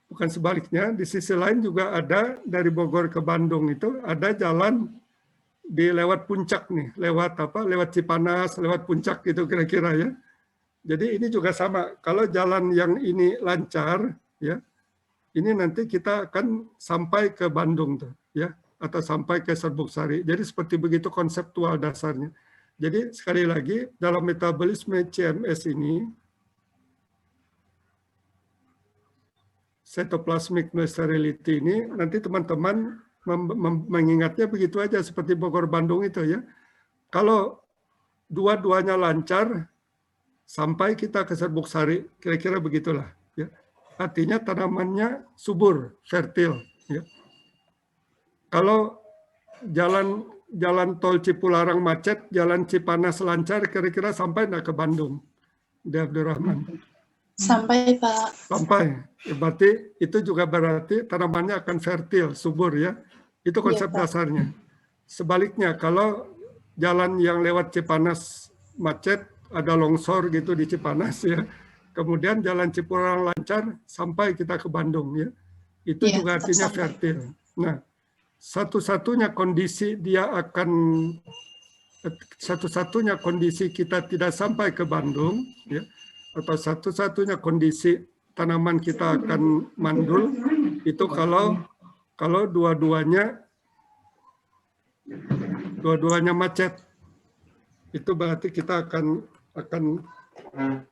bukan sebaliknya, di sisi lain juga ada dari Bogor ke Bandung itu ada jalan di lewat puncak nih, lewat Cipanas, lewat puncak gitu kira-kira ya. Jadi ini juga sama. Kalau jalan yang ini lancar, ya, ini nanti kita akan sampai ke Bandung tuh, ya, atau sampai ke Serbuk Sari. Jadi seperti begitu konseptual dasarnya. Jadi sekali lagi dalam metabolisme CMS ini, cytoplasmic sterility ini, nanti teman-teman mengingatnya begitu aja seperti Bogor Bandung itu ya. Kalau dua-duanya lancar, sampai kita ke Serbuk Sari, kira-kira begitulah. Ya. Artinya tanamannya subur, fertil. Ya. Kalau jalan tol Cipularang macet, jalan Cipanas lancar, kira-kira sampai nggak ke Bandung? Abdurrahman. Sampai, Pak. Sampai. Ya, berarti itu juga berarti tanamannya akan fertil, subur ya. Itu konsep dasarnya. Sebaliknya, kalau jalan yang lewat Cipanas macet, ada longsor gitu di Cipanas ya. Kemudian jalan Cipularang lancar sampai kita ke Bandung ya. Itu juga artinya fertil. Nah, satu-satunya kondisi kita tidak sampai ke Bandung ya, atau satu-satunya kondisi tanaman kita akan mandul itu kalau dua-duanya macet. Itu berarti kita akan nah,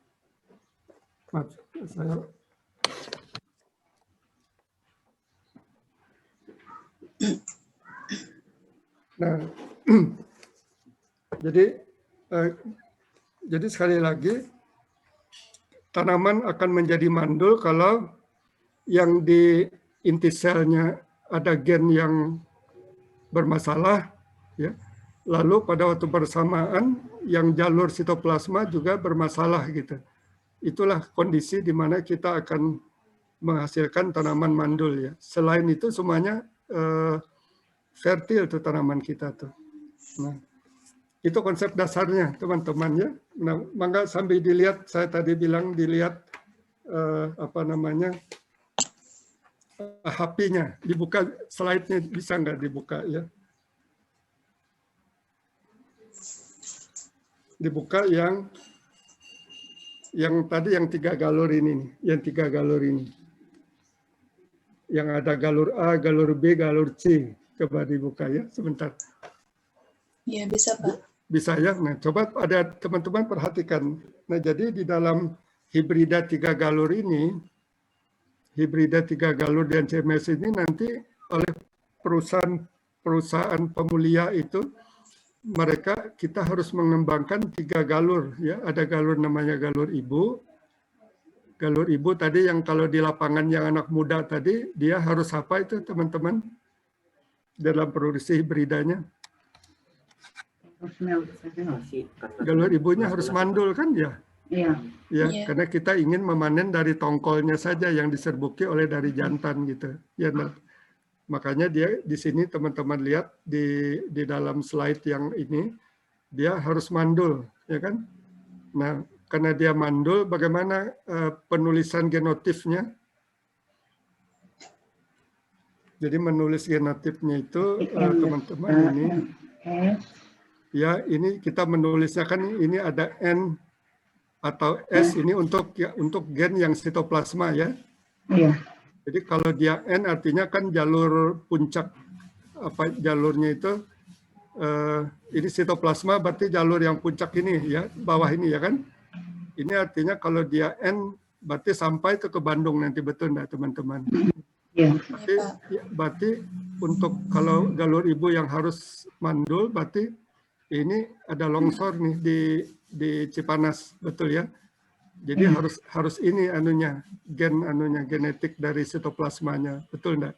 jadi sekali lagi tanaman akan menjadi mandul kalau yang di inti selnya ada gen yang bermasalah, ya. Lalu pada waktu bersamaan yang jalur sitoplasma juga bermasalah gitu. Itulah kondisi di mana kita akan menghasilkan tanaman mandul ya. Selain itu semuanya fertil tuh tanaman kita tuh. Nah, itu konsep dasarnya teman-teman ya. Nah, mangga sambil dilihat, saya tadi bilang dilihat HP-nya, dibuka slide-nya, bisa nggak dibuka ya? Dibuka yang tadi yang 3 galur ini nih, yang 3 galur ini. Yang ada galur A, galur B, galur C. Coba dibuka ya, sebentar. Iya, bisa, Pak. Bisa ya. Nah, coba ada teman-teman perhatikan. Nah, jadi di dalam hibrida 3 galur ini, hibrida 3 galur dan CMS ini nanti oleh perusahaan pemulia itu, kita harus mengembangkan 3 galur ya. Ada galur namanya galur ibu. Galur ibu tadi yang kalau di lapangan yang anak muda tadi, dia harus apa itu teman-teman dalam produksi hibridanya? Galur ibunya harus mandul kan ya? Iya. Ya, karena kita ingin memanen dari tongkolnya saja yang diserbuki oleh dari jantan gitu. Ya, nah, makanya dia di sini teman-teman lihat di dalam slide yang ini dia harus mandul, ya kan? Nah, karena dia mandul, bagaimana penulisan genotifnya? Jadi menulis genotipnya itu teman-teman ini, ya ini kita menulisnya kan ini ada N atau S ini untuk gen yang sitoplasma ya. Iya. Jadi kalau dia N artinya kan jalur puncak jalurnya itu ini sitoplasma berarti jalur yang puncak ini ya, bawah ini ya kan. Ini artinya kalau dia N berarti sampai ke Bandung nanti, betul enggak teman-teman? Iya. Berarti untuk kalau galur ibu yang harus mandul berarti ini ada longsor nih di Cipanas, betul ya? Jadi harus ini genetik dari sitoplasmanya, betul enggak?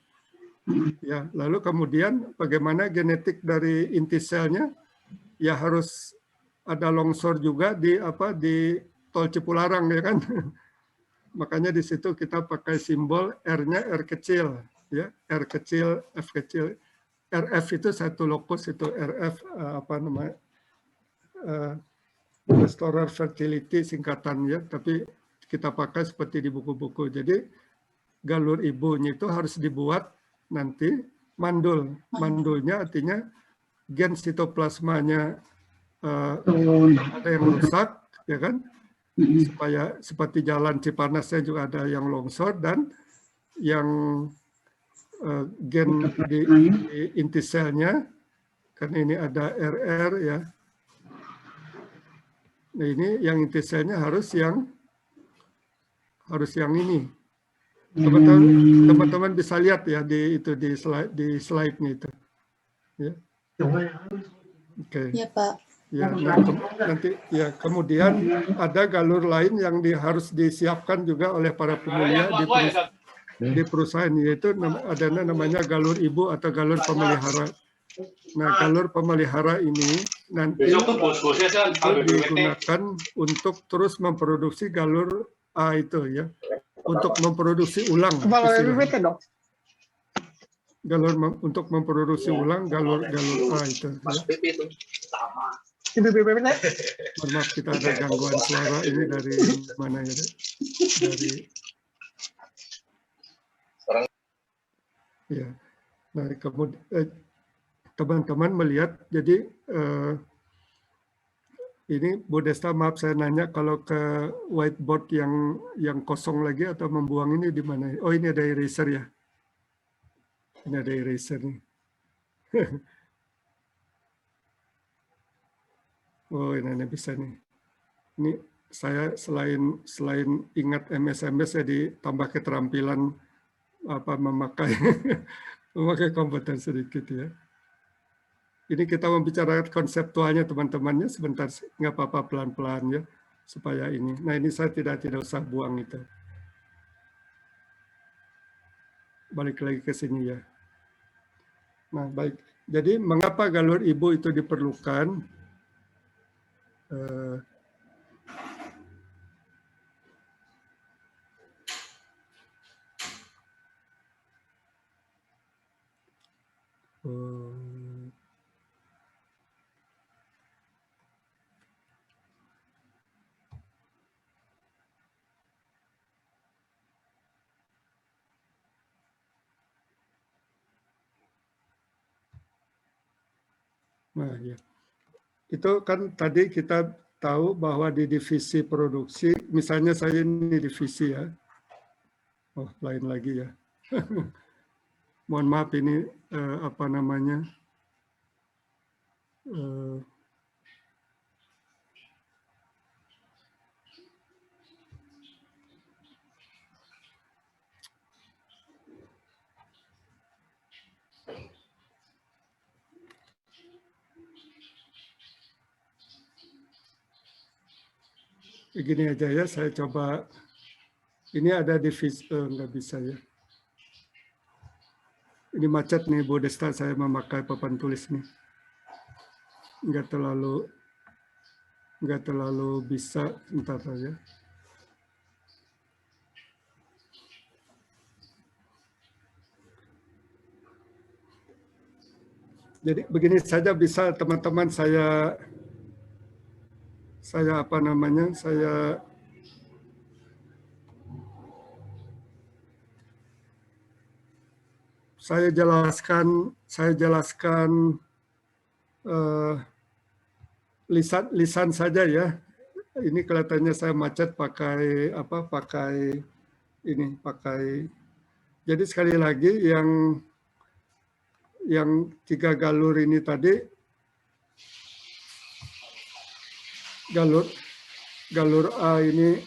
Ya, lalu kemudian bagaimana genetik dari inti selnya? Ya harus ada longsor juga di Tol Cipularang ya kan? Makanya di situ kita pakai simbol R-nya R kecil, ya R kecil, F kecil. RF itu satu lokus itu RF Restorer Fertility singkatannya, tapi kita pakai seperti di buku-buku. Jadi galur ibunya itu harus dibuat nanti mandul. Mandulnya artinya gen sitoplasmanya ada yang rusak, ya kan? Supaya seperti jalan Cipanasnya juga ada yang longsor dan yang gen di inti selnya kan ini ada RR ya. Nah ini yang inti selnya harus yang ini. Teman-teman bisa lihat ya di slide-nya itu. Ya. Oke. Ya, Pak. Ya, nanti ya kemudian ada galur lain yang harus disiapkan juga oleh para pemulia di perusahaan, yaitu ada namanya galur ibu atau galur pemelihara. Nah, galur pemelihara ini nanti itu digunakan untuk terus memproduksi galur A itu ya, untuk memproduksi ulang. Untuk memproduksi ulang galur A itu. Ya. Maaf, kita ada gangguan suara ini dari mana ya? Dari ya. Nah, kemudian teman-teman melihat, jadi ini Bu Desta, maaf saya nanya, kalau ke whiteboard yang kosong lagi atau membuang ini di mana? Oh, ini ada eraser ya. Ini ada eraser nih. Oh, ini bisa nih. Ini saya selain ingat MS saya ditambah keterampilan memakai komputer sedikit ya. Ini kita membicarakan konseptualnya teman-temannya, sebentar, nggak apa-apa, pelan-pelan ya, supaya ini. Nah ini saya tidak usah buang itu. Balik lagi ke sini ya. Nah baik, jadi mengapa galur ibu itu diperlukan? Nah, ya. Itu kan tadi kita tahu bahwa di divisi produksi, misalnya saya ini divisi ya. Oh, lain lagi ya. Mohon maaf ini apa namanya? Begini aja ya, saya coba. Ini ada divisi, nggak bisa ya. Ini macet nih Bu Desta, saya memakai papan tulis nih. Nggak terlalu bisa, entar saja. Jadi begini saja bisa teman-teman, saya apa namanya, saya jelaskan lisan saja ya. Ini kelihatannya saya macet pakai apa? Pakai ini, Jadi sekali lagi yang 3 galur ini tadi, galur A ini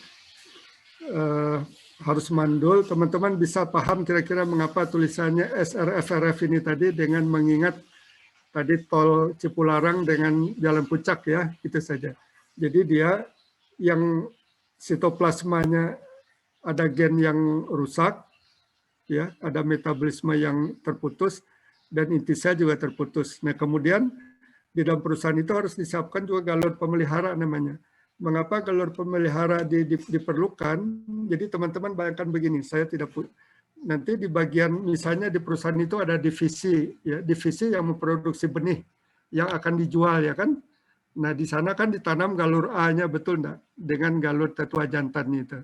harus mandul. Teman-teman bisa paham kira-kira mengapa tulisannya SRFRF ini tadi dengan mengingat tadi tol Cipularang dengan Jalan Puncak ya, itu saja. Jadi dia yang sitoplasmanya ada gen yang rusak, ya, ada metabolisme yang terputus, dan inti sel juga terputus. Nah, kemudian di dalam perusahaan itu harus disiapkan juga galur pemelihara namanya. Mengapa galur pemelihara diperlukan? Jadi teman-teman bayangkan begini, saya tidak nanti di bagian misalnya di perusahaan itu ada divisi, ya, divisi yang memproduksi benih yang akan dijual, ya kan? Nah, di sana kan ditanam galur A-nya, betul enggak? Dengan galur tetua jantan itu.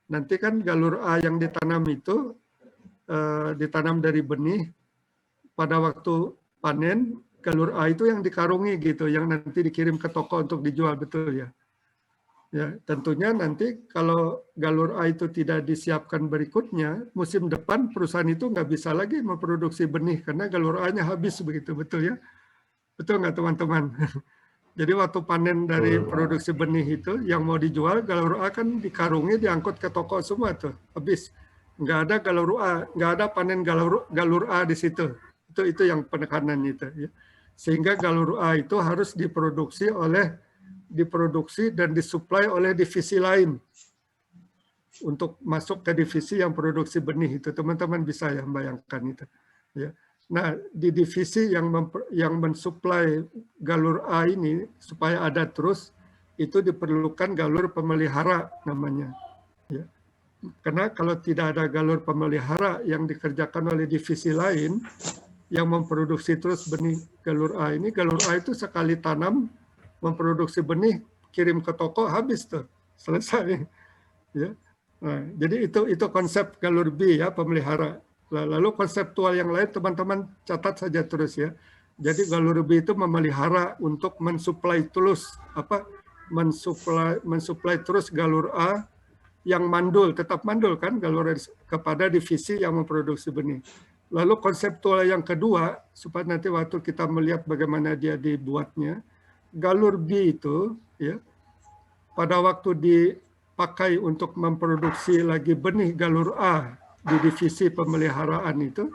Nanti kan galur A yang ditanam itu ditanam dari benih, pada waktu panen galur A itu yang dikarungi gitu, yang nanti dikirim ke toko untuk dijual, betul ya? Ya, tentunya nanti kalau galur A itu tidak disiapkan berikutnya, musim depan perusahaan itu nggak bisa lagi memproduksi benih karena galur A-nya habis, begitu, betul ya? Betul nggak teman-teman? Jadi waktu panen dari produksi benih itu yang mau dijual, galur A kan dikarungi, diangkut ke toko semua tuh, habis. Nggak ada galur A, nggak ada panen galur A di situ. Itu yang penekanan itu. Ya. Sehingga galur A itu harus diproduksi dan disuplai oleh divisi lain untuk masuk ke divisi yang produksi benih itu. Teman-teman bisa ya bayangkan itu. Ya. Nah, di divisi yang mensuplai galur A ini supaya ada terus, itu diperlukan galur pemelihara namanya. Ya. Karena kalau tidak ada galur pemelihara yang dikerjakan oleh divisi lain yang memproduksi terus benih galur A ini, galur A itu sekali tanam memproduksi benih, kirim ke toko, habis tuh, selesai. Ya. Nah, jadi itu konsep galur B ya, pemelihara. Lalu konseptual yang lain teman-teman catat saja terus ya. Jadi galur B itu memelihara untuk mensuplai terus mensuplai terus galur A yang mandul, tetap mandul kan galur kepada divisi yang memproduksi benih. Lalu konseptual yang kedua, supaya nanti waktu kita melihat bagaimana dia dibuatnya, galur B itu ya pada waktu dipakai untuk memproduksi lagi benih galur A di divisi pemeliharaan itu,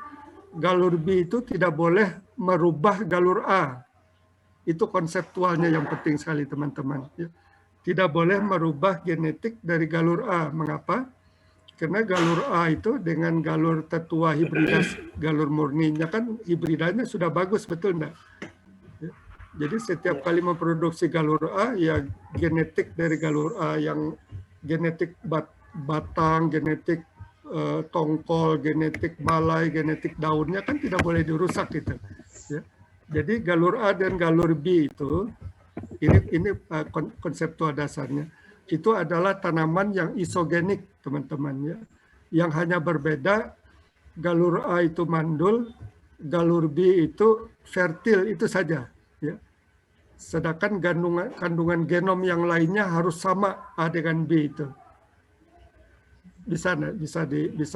galur B itu tidak boleh merubah galur A. Itu konseptualnya yang penting sekali teman-teman. Ya. Tidak boleh merubah genetik dari galur A. Mengapa? Karena galur A itu dengan galur tetua hibridas, galur murninya kan hibridanya sudah bagus, betul enggak? Jadi setiap kali memproduksi galur A, ya genetik dari galur A yang genetik batang, genetik tongkol, genetik balai, genetik daunnya kan tidak boleh dirusak gitu. Ya. Jadi galur A dan galur B itu, ini konseptual dasarnya, itu adalah tanaman yang isogenik teman-teman ya, yang hanya berbeda galur A itu mandul, galur B itu fertil, itu saja. Ya. Sedangkan kandungan genom yang lainnya harus sama A dengan B itu. Bisa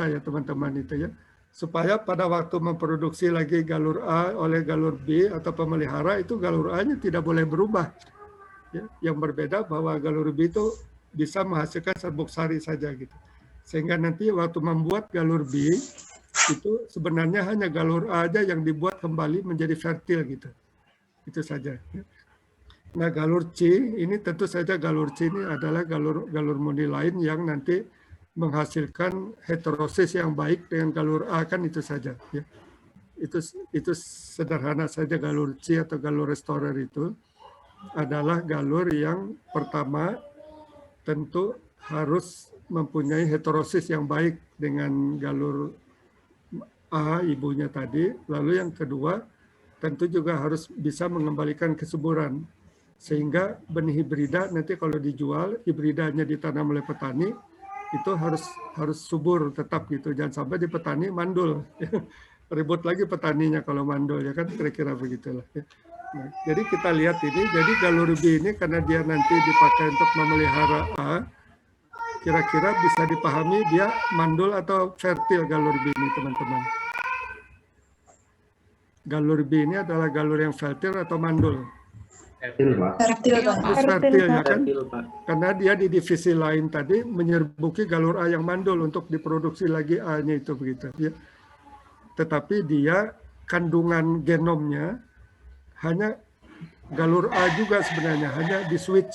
ya teman-teman itu ya. Supaya pada waktu memproduksi lagi galur A oleh galur B atau pemelihara itu galur A-nya tidak boleh berubah. Ya. Yang berbeda bahwa galur B itu bisa menghasilkan serbuk sari saja gitu. Sehingga nanti waktu membuat galur B itu sebenarnya hanya galur A aja yang dibuat kembali menjadi fertil gitu. Itu saja. Nah, galur C ini tentu saja galur C ini adalah galur murni lain yang nanti menghasilkan heterosis yang baik dengan galur A, kan itu saja ya. Itu sederhana saja. Galur C atau galur restorer itu adalah galur yang pertama tentu harus mempunyai heterosis yang baik dengan galur A ibunya tadi. Lalu yang kedua tentu juga harus bisa mengembalikan kesuburan. Sehingga benih hibrida nanti kalau dijual, hibridanya ditanam oleh petani, itu harus subur tetap gitu. Jangan sampai di petani mandul. Ribut lagi petaninya kalau mandul, ya kan, kira-kira begitulah. Ya. Nah, jadi kita lihat ini, jadi galur B ini karena dia nanti dipakai untuk memelihara A, kira-kira bisa dipahami dia mandul atau fertil galur B ini, teman-teman. Galur B ini adalah galur yang fertil atau mandul? Fertil, Pak. Fertil, Pak. Fertil, ya kan? Fertil, Pak. Karena dia di divisi lain tadi menyerbuki galur A yang mandul untuk diproduksi lagi A-nya itu begitu. Ya. Tetapi dia kandungan genomnya hanya galur A juga sebenarnya, hanya di switch.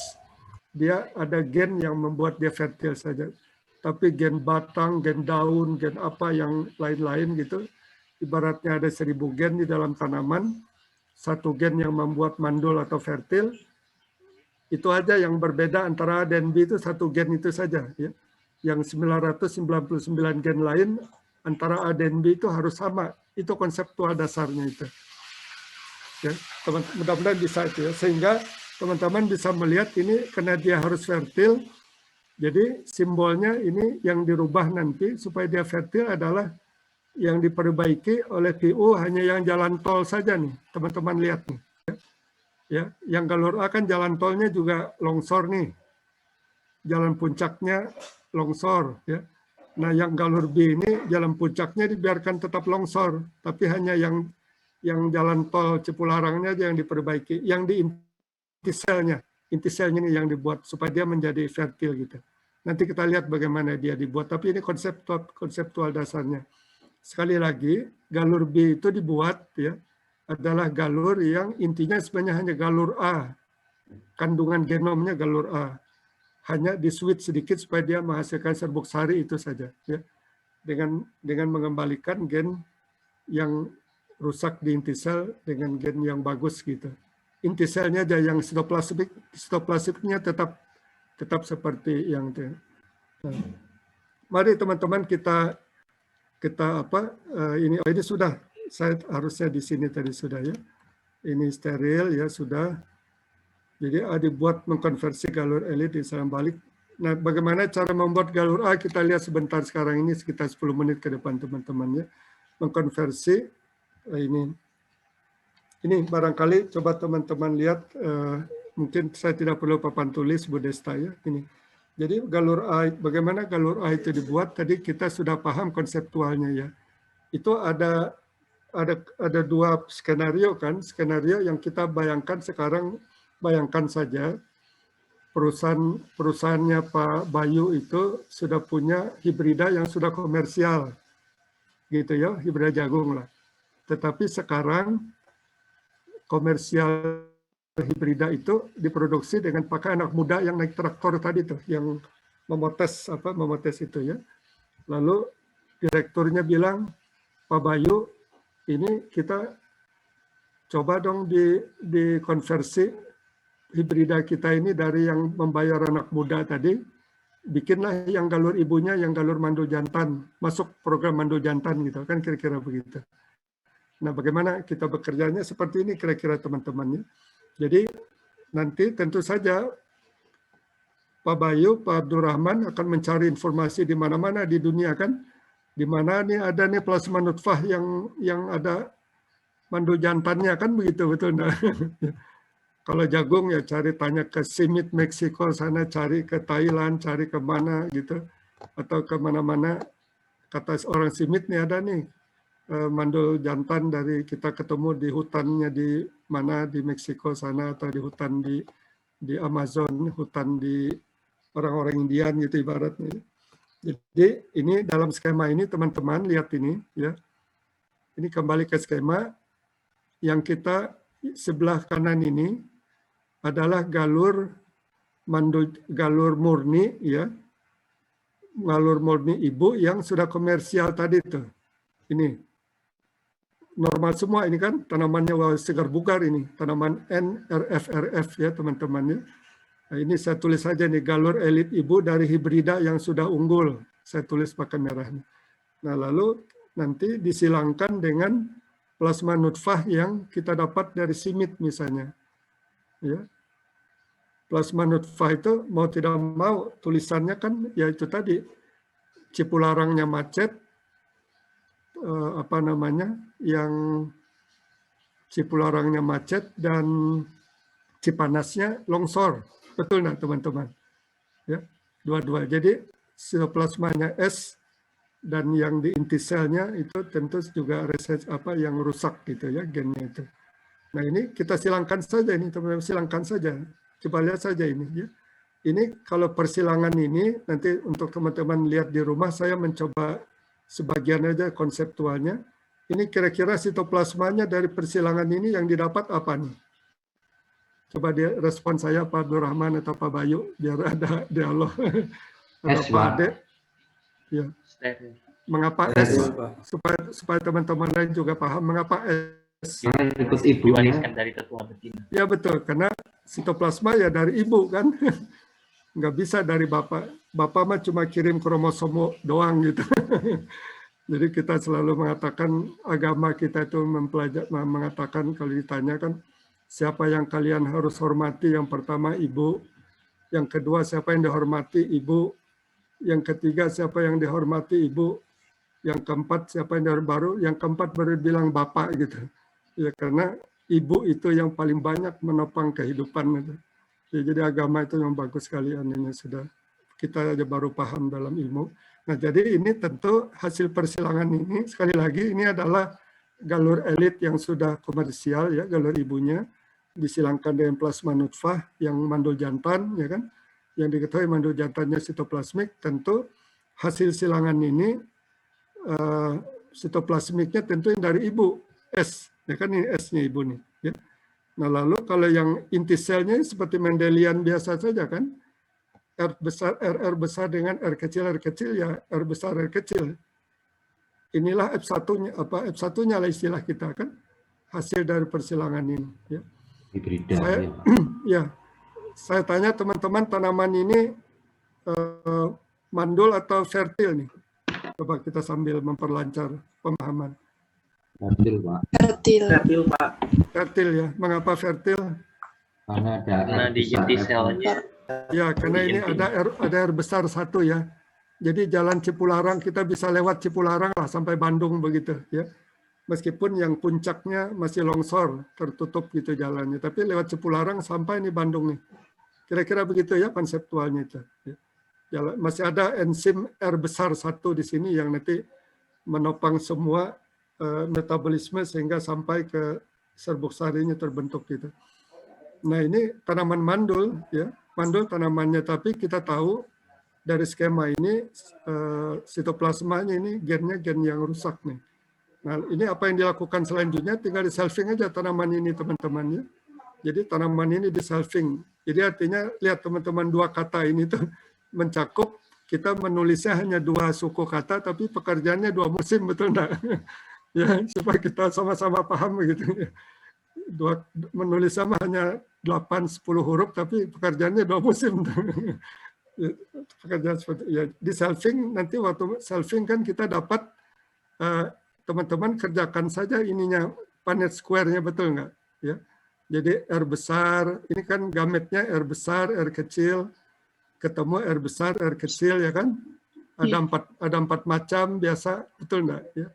Dia ada gen yang membuat dia fertil saja. Tapi gen batang, gen daun, gen apa yang lain-lain gitu, ibaratnya ada 1000 gen di dalam tanaman, satu gen yang membuat mandul atau fertil, itu aja yang berbeda antara A dan B itu satu gen itu saja. Ya. Yang 999 gen lain antara A dan B itu harus sama. Itu konseptual dasarnya itu. Ya, mudah-mudahan bisa itu ya. Sehingga teman-teman bisa melihat ini karena dia harus fertil, jadi simbolnya ini yang dirubah nanti supaya dia fertil adalah yang diperbaiki oleh PU hanya yang jalan tol saja nih, teman-teman lihat nih. Ya, yang galur A kan jalan tolnya juga longsor nih, jalan puncaknya longsor. Ya. Nah, yang galur B ini jalan puncaknya dibiarkan tetap longsor, tapi hanya yang jalan tol Cipularangnya aja yang diperbaiki, yang di intiselnya ini yang dibuat supaya dia menjadi fertil gitu. Nanti kita lihat bagaimana dia dibuat, tapi ini konseptual dasarnya. Sekali lagi, galur B itu dibuat ya adalah galur yang intinya sebenarnya hanya galur A, kandungan genomnya galur A, hanya di switch sedikit supaya dia menghasilkan serbuk sari itu saja ya, dengan mengembalikan gen yang rusak di intisel dengan gen yang bagus gitu. Intiselnya aja yang sitoplasmiknya tetap seperti yang itu. Nah, mari teman-teman kita ini sudah, saya harusnya di sini tadi sudah ya. Ini steril ya sudah. Jadi A dibuat mengkonversi galur elit di sarang balik. Nah, bagaimana cara membuat galur A kita lihat sebentar sekarang ini sekitar 10 menit ke depan teman-teman ya. Mengkonversi ini barangkali coba teman-teman lihat, mungkin saya tidak perlu papan tulis Bu Desta ya ini. Jadi galur A, bagaimana galur A itu dibuat tadi kita sudah paham konseptualnya ya. Itu ada dua skenario kan, skenario yang kita bayangkan sekarang, bayangkan saja perusahaannya Pak Bayu itu sudah punya hibrida yang sudah komersial gitu ya, hibrida jagung lah. Tetapi sekarang komersial hibrida itu diproduksi dengan pakai anak muda yang naik traktor tadi tuh, yang memotes itu ya. Lalu direkturnya bilang, Pak Bayu, ini kita coba dong dikonversi hibrida kita ini dari yang membayar anak muda tadi, bikinlah yang galur ibunya, yang galur mandul jantan, masuk program mandul jantan gitu kan, kira-kira begitu. Nah, bagaimana kita bekerjanya seperti ini kira-kira teman-temannya. Jadi nanti tentu saja Pak Bayu, Pak Abdurrahman akan mencari informasi di mana-mana di dunia kan, di mana nih ada nih plasma nutfah yang ada mandul jantannya kan begitu betul. Nah, kalau jagung ya cari tanya ke Simit Meksiko sana, cari ke Thailand, cari ke mana gitu, atau ke mana-mana. Kata orang Simit nih ada nih mandul jantan dari kita ketemu di hutannya di mana di Meksiko sana, atau di hutan di Amazon, hutan di orang-orang Indian gitu ibaratnya. Jadi ini dalam skema ini teman-teman lihat ini ya. Ini kembali ke skema yang kita sebelah kanan ini adalah galur murni ya. Galur murni ibu yang sudah komersial tadi tuh. Ini normal semua ini kan, tanamannya segar bugar ini, tanaman NRFRF ya teman-teman ya. Nah, ini saya tulis saja nih, galur elit ibu dari hibrida yang sudah unggul. Saya tulis pakai merah. Nah, lalu nanti disilangkan dengan plasma nutfah yang kita dapat dari simit misalnya. Ya. plasma nutfah itu mau tidak mau tulisannya kan ya itu tadi Cipularangnya macet, yang Cipularangnya macet dan Cipanasnya longsor, betul nggak teman-teman? Ya, dua-dua. Jadi sitoplasmanya S dan yang di inti selnya itu tentu juga yang rusak gitu ya gennya itu. Nah ini kita silangkan saja ini teman-teman, silangkan saja. Coba lihat saja ini ya. Ini kalau persilangan ini nanti untuk teman-teman lihat di rumah saya mencoba sebagian aja konseptualnya. Ini kira-kira sitoplasmanya dari persilangan ini yang didapat apa nih? Coba dia respon saya Pak Abdurrahman atau Pak Bayu biar ada dialog. Atau S, Pak Pak. Ade. Ya. Steril. Mengapa S, S? Pak. Supaya teman-teman lain juga paham mengapa S. Karena ikut ibunya. Diwariskan dari tetua betina. Ya betul, karena sitoplasma ya dari ibu kan. Nggak bisa dari bapak. Bapak mah cuma kirim kromosom doang gitu. Jadi kita selalu mengatakan agama kita itu mengatakan kalau ditanya kan siapa yang kalian harus hormati? Yang pertama ibu, yang kedua siapa yang dihormati? Ibu, yang ketiga siapa yang dihormati? Ibu, yang keempat siapa yang yang keempat baru bilang bapak gitu. Ya karena ibu itu yang paling banyak menopang kehidupan gitu. Ya, jadi agama itu yang bagus sekali anehnya sudah kita aja baru paham dalam ilmu. Nah jadi ini tentu hasil persilangan ini sekali lagi ini adalah galur elit yang sudah komersial ya, galur ibunya disilangkan dengan plasma nutfah yang mandul jantan ya kan, yang diketahui mandul jantannya sitoplasmik. Tentu hasil silangan ini sitoplasmiknya tentu yang dari ibu S ya kan, ini S-nya ibu nih ya. Nah lalu kalau yang inti selnya seperti Mendelian biasa saja kan, RR besar dengan R kecil ya R besar R kecil. Inilah F1-nya F1-nya lah istilah kita kan, hasil dari persilangan ini ya. Hibrida. Saya tanya teman-teman, tanaman ini mandul atau fertil nih? Coba kita sambil memperlancar pemahaman. Fertil, Pak. Fertil. Fertil, Pak. Fertil ya. Mengapa fertil? Karena ada Karena di inti selnya. Ya, karena ini ada R besar satu ya. Jadi jalan Cipularang kita bisa lewat Cipularang lah sampai Bandung begitu ya. Meskipun yang puncaknya masih longsor, tertutup gitu jalannya. Tapi lewat Cipularang sampai nih Bandung nih. Kira-kira begitu ya konseptualnya itu. Ya, masih ada enzim R besar satu di sini yang nanti menopang semua metabolisme sehingga sampai ke serbuk sarinya terbentuk gitu. Nah ini tanaman mandul ya, mandul tanamannya, tapi kita tahu dari skema ini sitoplasmanya ini gennya gen yang rusak nih. Nah ini apa yang dilakukan selanjutnya, tinggal di selfing aja tanaman ini teman-teman ya. Jadi tanaman ini di selfing. Jadi artinya lihat teman-teman, dua kata ini tuh mencakup, kita menulisnya hanya dua suku kata tapi pekerjaannya dua musim, betul enggak? Ya, supaya kita sama-sama paham begitu ya. Menulis sama hanya 8-10 huruf tapi pekerjaannya dua musim. Pekerjaan seperti ya. Di selfing nanti waktu selfing kan kita dapat teman-teman kerjakan saja ininya Punnett square-nya, betul nggak? Ya. Jadi R besar, ini kan gametnya R besar, R kecil, ketemu R besar, R kecil ya kan? Ada empat macam biasa, betul nggak? Ya.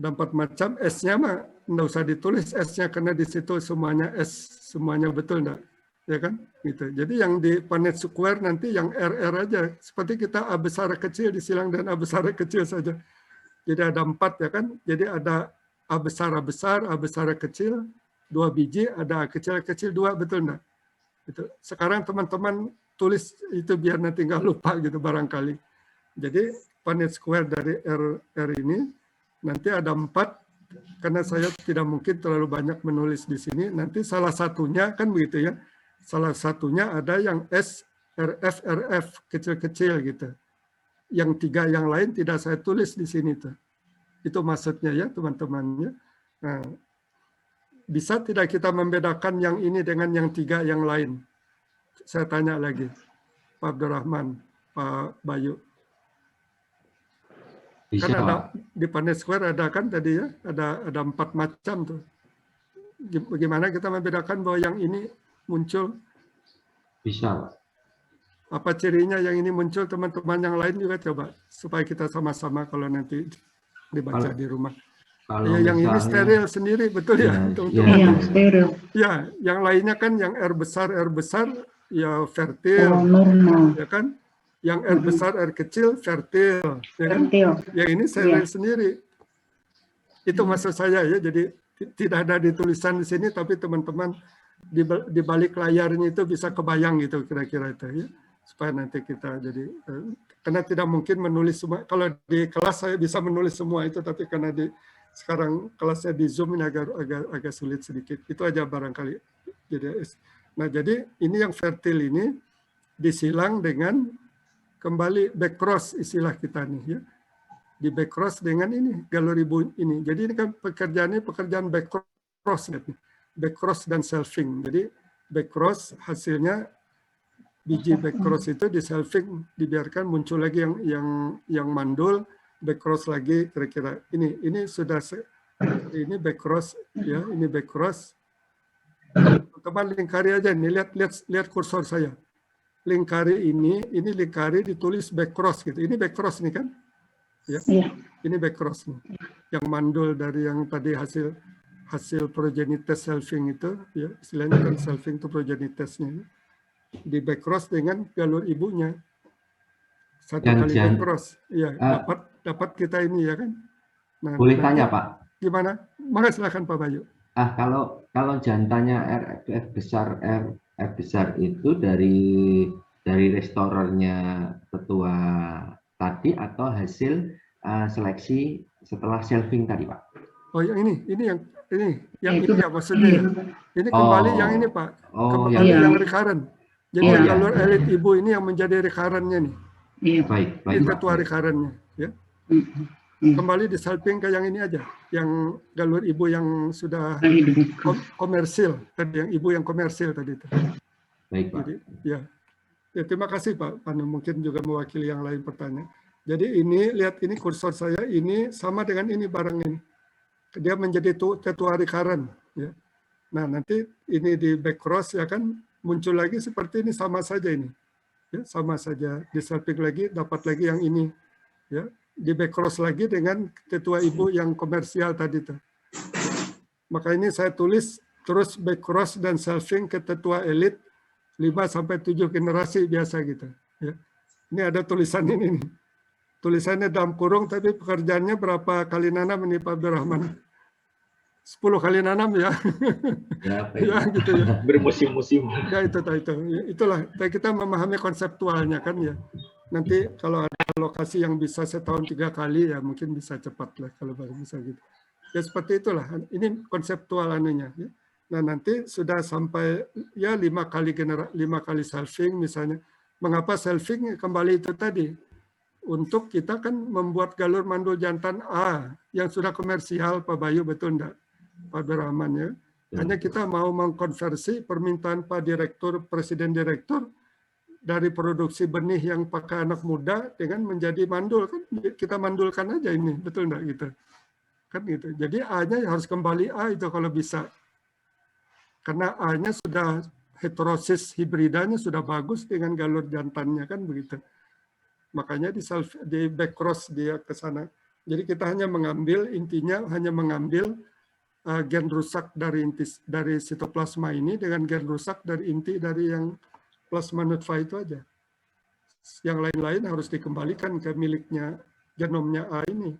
Ada 4 macam, S-nya mah nggak usah ditulis S-nya karena di situ semuanya S, semuanya, betul nggak? Ya kan? Gitu. Jadi yang di Punnett square nanti yang RR aja, seperti kita A besar kecil disilang dan A besar kecil saja. Jadi ada 4 ya kan? Jadi ada A besar kecil, 2 biji, ada A kecil 2, betul nggak? Itu. Sekarang teman-teman tulis itu biar nanti nggak lupa gitu barangkali. Jadi Punnett square dari R ini nanti ada 4, karena saya tidak mungkin terlalu banyak menulis di sini. Nanti salah satunya kan begitu ya. Salah satunya ada yang S, RF kecil-kecil gitu. Yang 3 yang lain tidak saya tulis di sini tuh. Itu maksudnya ya teman-teman ya. Nah, bisa tidak kita membedakan yang ini dengan yang 3 yang lain? Saya tanya lagi, Pak Abdurrahman, Pak Bayu. Bisa, Kan ada Pak. di Punnett square ada kan tadi ya, ada 4 macam tuh. Bagaimana kita membedakan bahwa yang ini muncul? Bisa, Pak. Apa cirinya yang ini muncul, teman-teman yang lain juga coba, supaya kita sama-sama kalau nanti dibaca Kalau- di rumah. Kalau Ya, yang ini misalnya- steril sendiri, betul ya? Ya, teman-teman? Iya, steril. Ya, yang lainnya kan yang R besar, ya fertil, Oh, normal. ya kan? Yang R besar, R kecil, fertil, ya kan? Fertil. Yang ini steril sendiri. Itu maksud saya ya, jadi tidak ada di tulisan di sini, tapi teman-teman di balik layarnya itu bisa kebayang gitu kira-kira itu ya. Supaya nanti kita jadi, karena tidak mungkin menulis semua, kalau di kelas saya bisa menulis semua itu, tapi karena sekarang kelasnya di Zoom ini agak sulit sedikit. Itu aja barangkali. Jadi ini yang fertil ini disilang dengan kembali back cross istilah kita nih ya. Di back cross dengan ini galur ibu ini. Jadi ini kan pekerjaan back cross nih. Back cross dan selfing. Jadi back cross hasilnya biji back cross itu di selfing dibiarkan muncul lagi yang mandul, back cross lagi kira-kira ini sudah ini back cross ya, ini back cross. Teman lingkari aja nih, lihat kursor saya. Lingkari ini lingkari ditulis back cross gitu. Ini back cross nih kan? Ya. Iya. Ini back cross nih. Yang mandul dari yang tadi hasil progenites selfing itu ya, istilahnya kan selfing itu progenitesnya. Di back cross dengan galur ibunya. Satu kali back cross. Ya, dapat kita ini ya kan? Nah, boleh tanya, Pak? Gimana? Maka silakan Pak Bayu. Kalau jantannya RF besar itu dari restorernya ketua tadi atau hasil seleksi setelah selfing tadi, Pak? Oh, yang ini ya Itu maksudnya. Ya. Ini kembali yang ini Pak. Kembali yang recurrent. Jadi galur elit ibu ini yang menjadi recurrentnya nih. Iya. Baik. Ini ketua recurrentnya. Ya. Kembali di selfing ke yang ini aja. Yang galur ibu yang sudah komersil. Tadi yang ibu yang komersil tadi itu. Baik, Pak. Jadi, ya, terima kasih Pak Panu. Mungkin juga mewakili yang lain pertanyaan. Jadi ini, lihat ini kursor saya, ini sama dengan ini barang ini. Dia menjadi ketua recurrent. Ya. Nah, nanti ini di back cross ya kan, muncul lagi seperti ini, sama saja ini. Ya, sama saja. Di selfing lagi, dapat lagi yang ini. Ya. Di back cross lagi dengan ketua ibu yang komersial tadi tuh. Maka ini saya tulis terus back cross dan selfing ke tetua elit 5-7 generasi biasa gitu. Ya. Ini ada tulisan ini nih. Tulisannya dalam kurung, tapi pekerjaannya berapa kali nanam ini Pak Abdurrahman? 10 kali nanam ya. Ya gitu ya. Bermusim-musim. Ya itulah. Kita memahami konseptualnya kan ya. Nanti kalau ada lokasi yang bisa setahun 3 kali ya mungkin bisa cepat lah kalau bisa gitu. Ya seperti itulah. Ini konseptual anunya. Ya. Nah nanti sudah sampai ya 5 kali selfing misalnya. Mengapa selfing kembali itu tadi? Untuk kita kan membuat galur mandul jantan A yang sudah komersial Pak Bayu, betul enggak? Pak Abdurrahman ya. Hanya kita mau mengkonversi permintaan Pak Direktur, Presiden Direktur dari produksi benih yang pakai anak muda dengan menjadi mandul kan kita mandulkan aja ini, betul enggak gitu? Kan gitu. Jadi A-nya harus kembali A itu kalau bisa. Karena A-nya sudah heterosis hibridanya sudah bagus dengan galur jantannya kan begitu. Makanya di back cross dia ke sana. Jadi kita hanya mengambil intinya hanya mengambil gen rusak dari sitoplasma ini dengan gen rusak dari inti dari yang plasma nutfah itu aja. Yang lain-lain harus dikembalikan ke miliknya genomnya A ini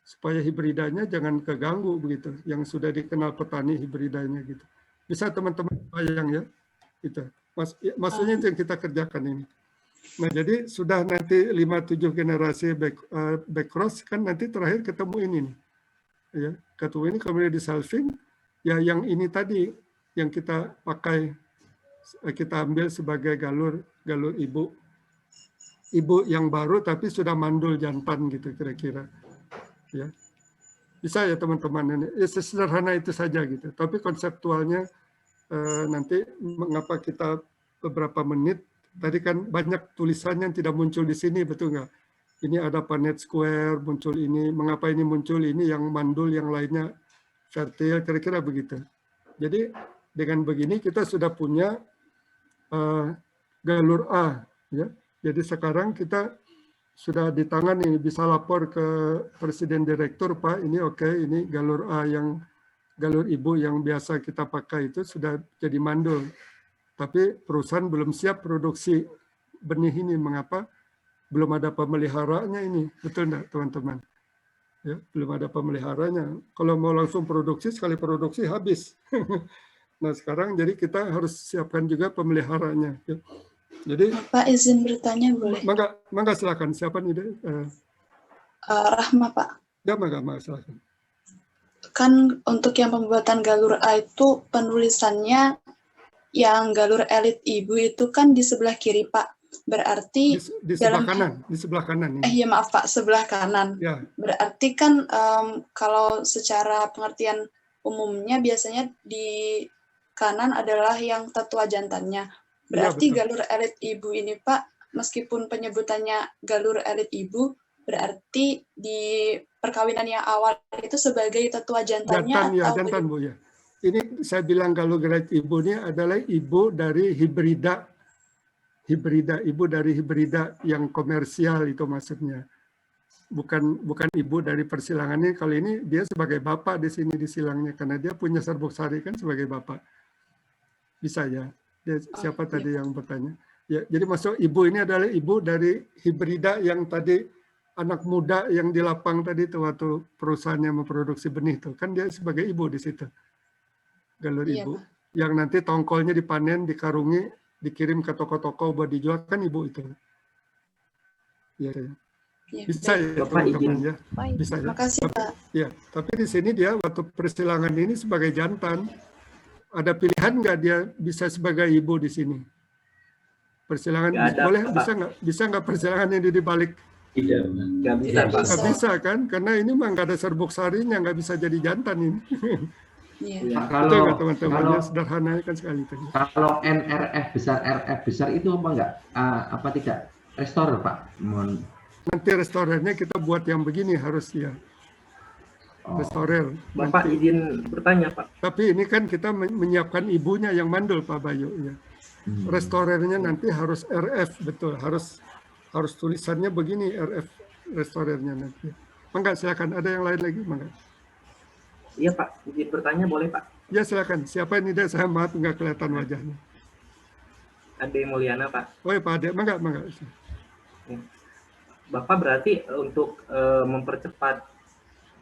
supaya hibridanya jangan keganggu begitu. Yang sudah dikenal petani hibridanya gitu. Bisa teman-teman bayang ya. Itu. Maksudnya itu yang kita kerjakan ini. Nah, jadi sudah nanti 5-7 generasi back cross kan nanti terakhir ketemu ini nih. Ya, ketemu ini kemudian di selfing ya yang ini tadi yang kita pakai kita ambil sebagai galur ibu yang baru tapi sudah mandul jantan gitu kira-kira. Ya. Bisa ya teman-teman ini. Ya, sederhana itu saja gitu. Tapi konseptualnya nanti mengapa kita beberapa menit tadi kan banyak tulisannya yang tidak muncul di sini, betul nggak? Ini ada Punnett square, muncul ini. Mengapa ini muncul? Ini yang mandul, yang lainnya fertil, kira-kira begitu. Jadi dengan begini kita sudah punya galur A, ya. Jadi sekarang kita sudah di tangan ini, bisa lapor ke Presiden Direktur, Pak, ini oke, ini galur A yang galur ibu yang biasa kita pakai itu sudah jadi mandul. Tapi perusahaan belum siap produksi benih ini. Mengapa? Belum ada pemeliharanya ini. Betul enggak, teman-teman? Ya, belum ada pemeliharanya. Kalau mau langsung produksi, sekali produksi habis. Nah, sekarang jadi kita harus siapkan juga pemeliharanya. Ya. Jadi, Pak izin bertanya boleh? Mangga silakan. Siapa nih? Rahma, Pak. Ya, mangga silakan. Kan untuk yang pembuatan galur A itu penulisannya yang galur elit ibu itu kan di sebelah kiri, Pak. Berarti di sebelah kanan, di sebelah kanan. Ya maaf Pak, sebelah kanan. Ya. Berarti kan kalau secara pengertian umumnya biasanya di kanan adalah yang tetua jantannya. Berarti ya, galur elit ibu ini Pak, meskipun penyebutannya galur elit ibu, berarti di perkawinan yang awal itu sebagai tetua jantannya jantan Bu ya. Ini saya bilang galur elit ibu ini adalah ibu dari hibrida, ibu dari hibrida yang komersial itu maksudnya. Bukan ibu dari persilangan ini. Kalau ini dia sebagai bapak di sini di silangnya karena dia punya serbuk sari kan sebagai bapak. Bisa ya. Siapa tadi yang bertanya? Ya, jadi maksud ibu ini adalah ibu dari hibrida yang tadi anak muda yang di lapang tadi tuh waktu perusahaannya memproduksi benih tuh kan dia sebagai ibu di situ. Galur ibu. Yang nanti tongkolnya dipanen, dikarungi, dikirim ke toko-toko buat dijual kan ibu itu. Ya. Bisa ya teman-teman ya. Bisa ya. Makasih Pak. Ya, tapi di sini dia waktu persilangan ini sebagai jantan. Ada pilihan nggak dia bisa sebagai ibu di sini? Persilangan boleh bisa nggak persilangan ini dibalik? Tidak, nggak bisa. Nggak bisa kan? Karena ini mah nggak ada serbuk sarinya, nggak bisa jadi jantan ini. Iya. Kalau teman-teman sederhana kan sekali tadi. Kalau NRF besar, RF besar itu apa enggak? Apa tidak? Restorer Pak? Nanti restorernya kita buat yang begini harus ya. Restorer. Bapak izin bertanya Pak. Tapi ini kan kita menyiapkan ibunya yang mandul Pak Bayu ya. Restorernya nanti harus RF betul, harus tulisannya begini RF restorernya nanti. Mangga silakan, ada yang lain lagi mangga. Iya Pak, izin bertanya boleh Pak? Ya silakan. Siapa ini deh? Saya maaf nggak kelihatan wajahnya. Ade Mulyana Pak. Oh ya Pak Ade, mangga. Bapak berarti untuk mempercepat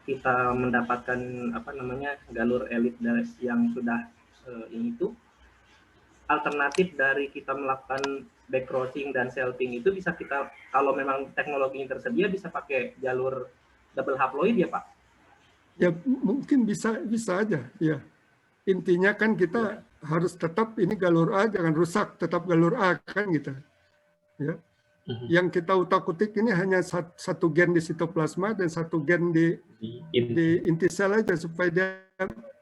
kita mendapatkan galur elit yang sudah ini tuh alternatif dari kita melakukan backcrossing dan selfing itu bisa kita kalau memang teknologinya tersedia bisa pakai jalur double haploid ya Pak? Ya mungkin bisa aja ya. Intinya kan kita harus tetap ini galur A jangan rusak, tetap galur A kan gitu. Ya. Yang kita utak-utik ini hanya satu gen di sitoplasma dan satu gen di inti sel aja supaya dia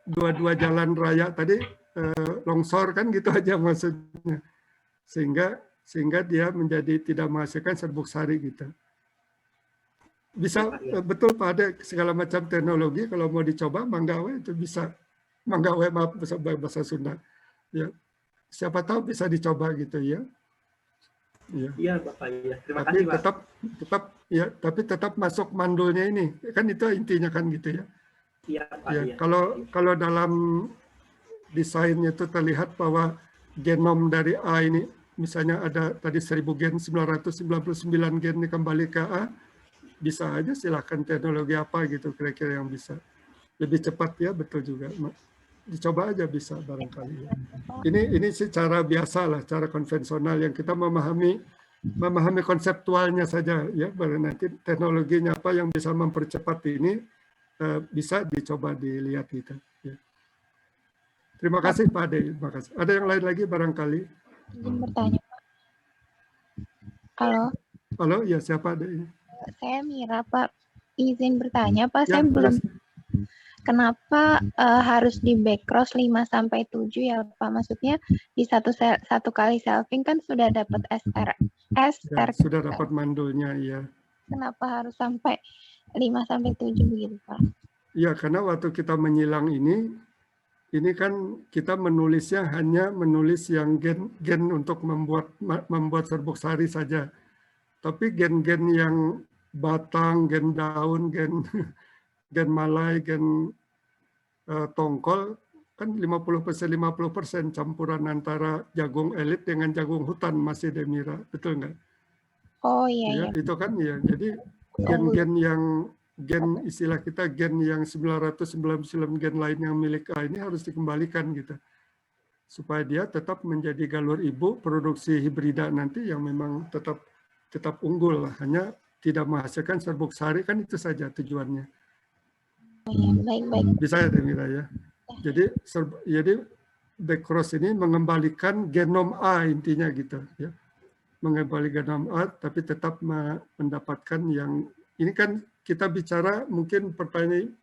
dua jalan raya tadi longsor kan gitu aja maksudnya. Sehingga dia menjadi tidak menghasilkan serbuk sari gitu. Bisa betul Pak ada segala macam teknologi kalau mau dicoba manggawe itu bisa. Manggawe maaf bahasa Sunda. Ya. Siapa tahu bisa dicoba gitu ya. Iya Bapak ya. Terima kasih Pak. Tapi tetap masuk mandulnya ini. Kan itu intinya kan gitu ya. Iya Pak. Ya, iya. Kalau dalam desainnya itu terlihat bahwa genom dari A ini misalnya ada tadi 1000 gen, 999 gen ini kembali ke A, bisa aja silahkan teknologi apa gitu kira-kira yang bisa. Lebih cepat ya, betul juga. Dicoba aja bisa barangkali ya. Ini secara biasa lah, cara konvensional yang kita memahami konseptualnya saja ya. Baru nanti teknologinya apa yang bisa mempercepat ini bisa dicoba dilihat gitu. Ya. Terima kasih Pak Ade. Terima kasih. Ada yang lain lagi barangkali? Izin bertanya Pak. Halo. Halo, ya siapa Ade? Saya Mira Pak. Izin bertanya Pak, Ya, saya belum. Kenapa harus di backcross 5-7 ya Pak? Maksudnya di satu kali selfing kan sudah dapat SR. Ya, sudah dapat mandulnya ya. Kenapa harus sampai 5-7 begitu Pak? Ya, karena waktu kita menyilang ini ini kan kita menulisnya hanya menulis yang gen untuk membuat serbuk sari saja. Tapi gen-gen yang batang, gen daun, gen malai, gen tongkol kan 50% campuran antara jagung elit dengan jagung hutan masih Demira, betul nggak? Oh iya, Ya, itu kan ya. Jadi gen istilah kita gen yang 999 gen lain yang milik A ini harus dikembalikan gitu. Supaya dia tetap menjadi galur ibu produksi hibrida nanti yang memang tetap unggul lah. Hanya tidak menghasilkan serbuk sari, kan itu saja tujuannya. Baik. Bisa ya Demira ya. Jadi backcross ini mengembalikan genom A intinya gitu ya. Mengembalikan genom A tapi tetap mendapatkan yang ini kan kita bicara mungkin pertanyaan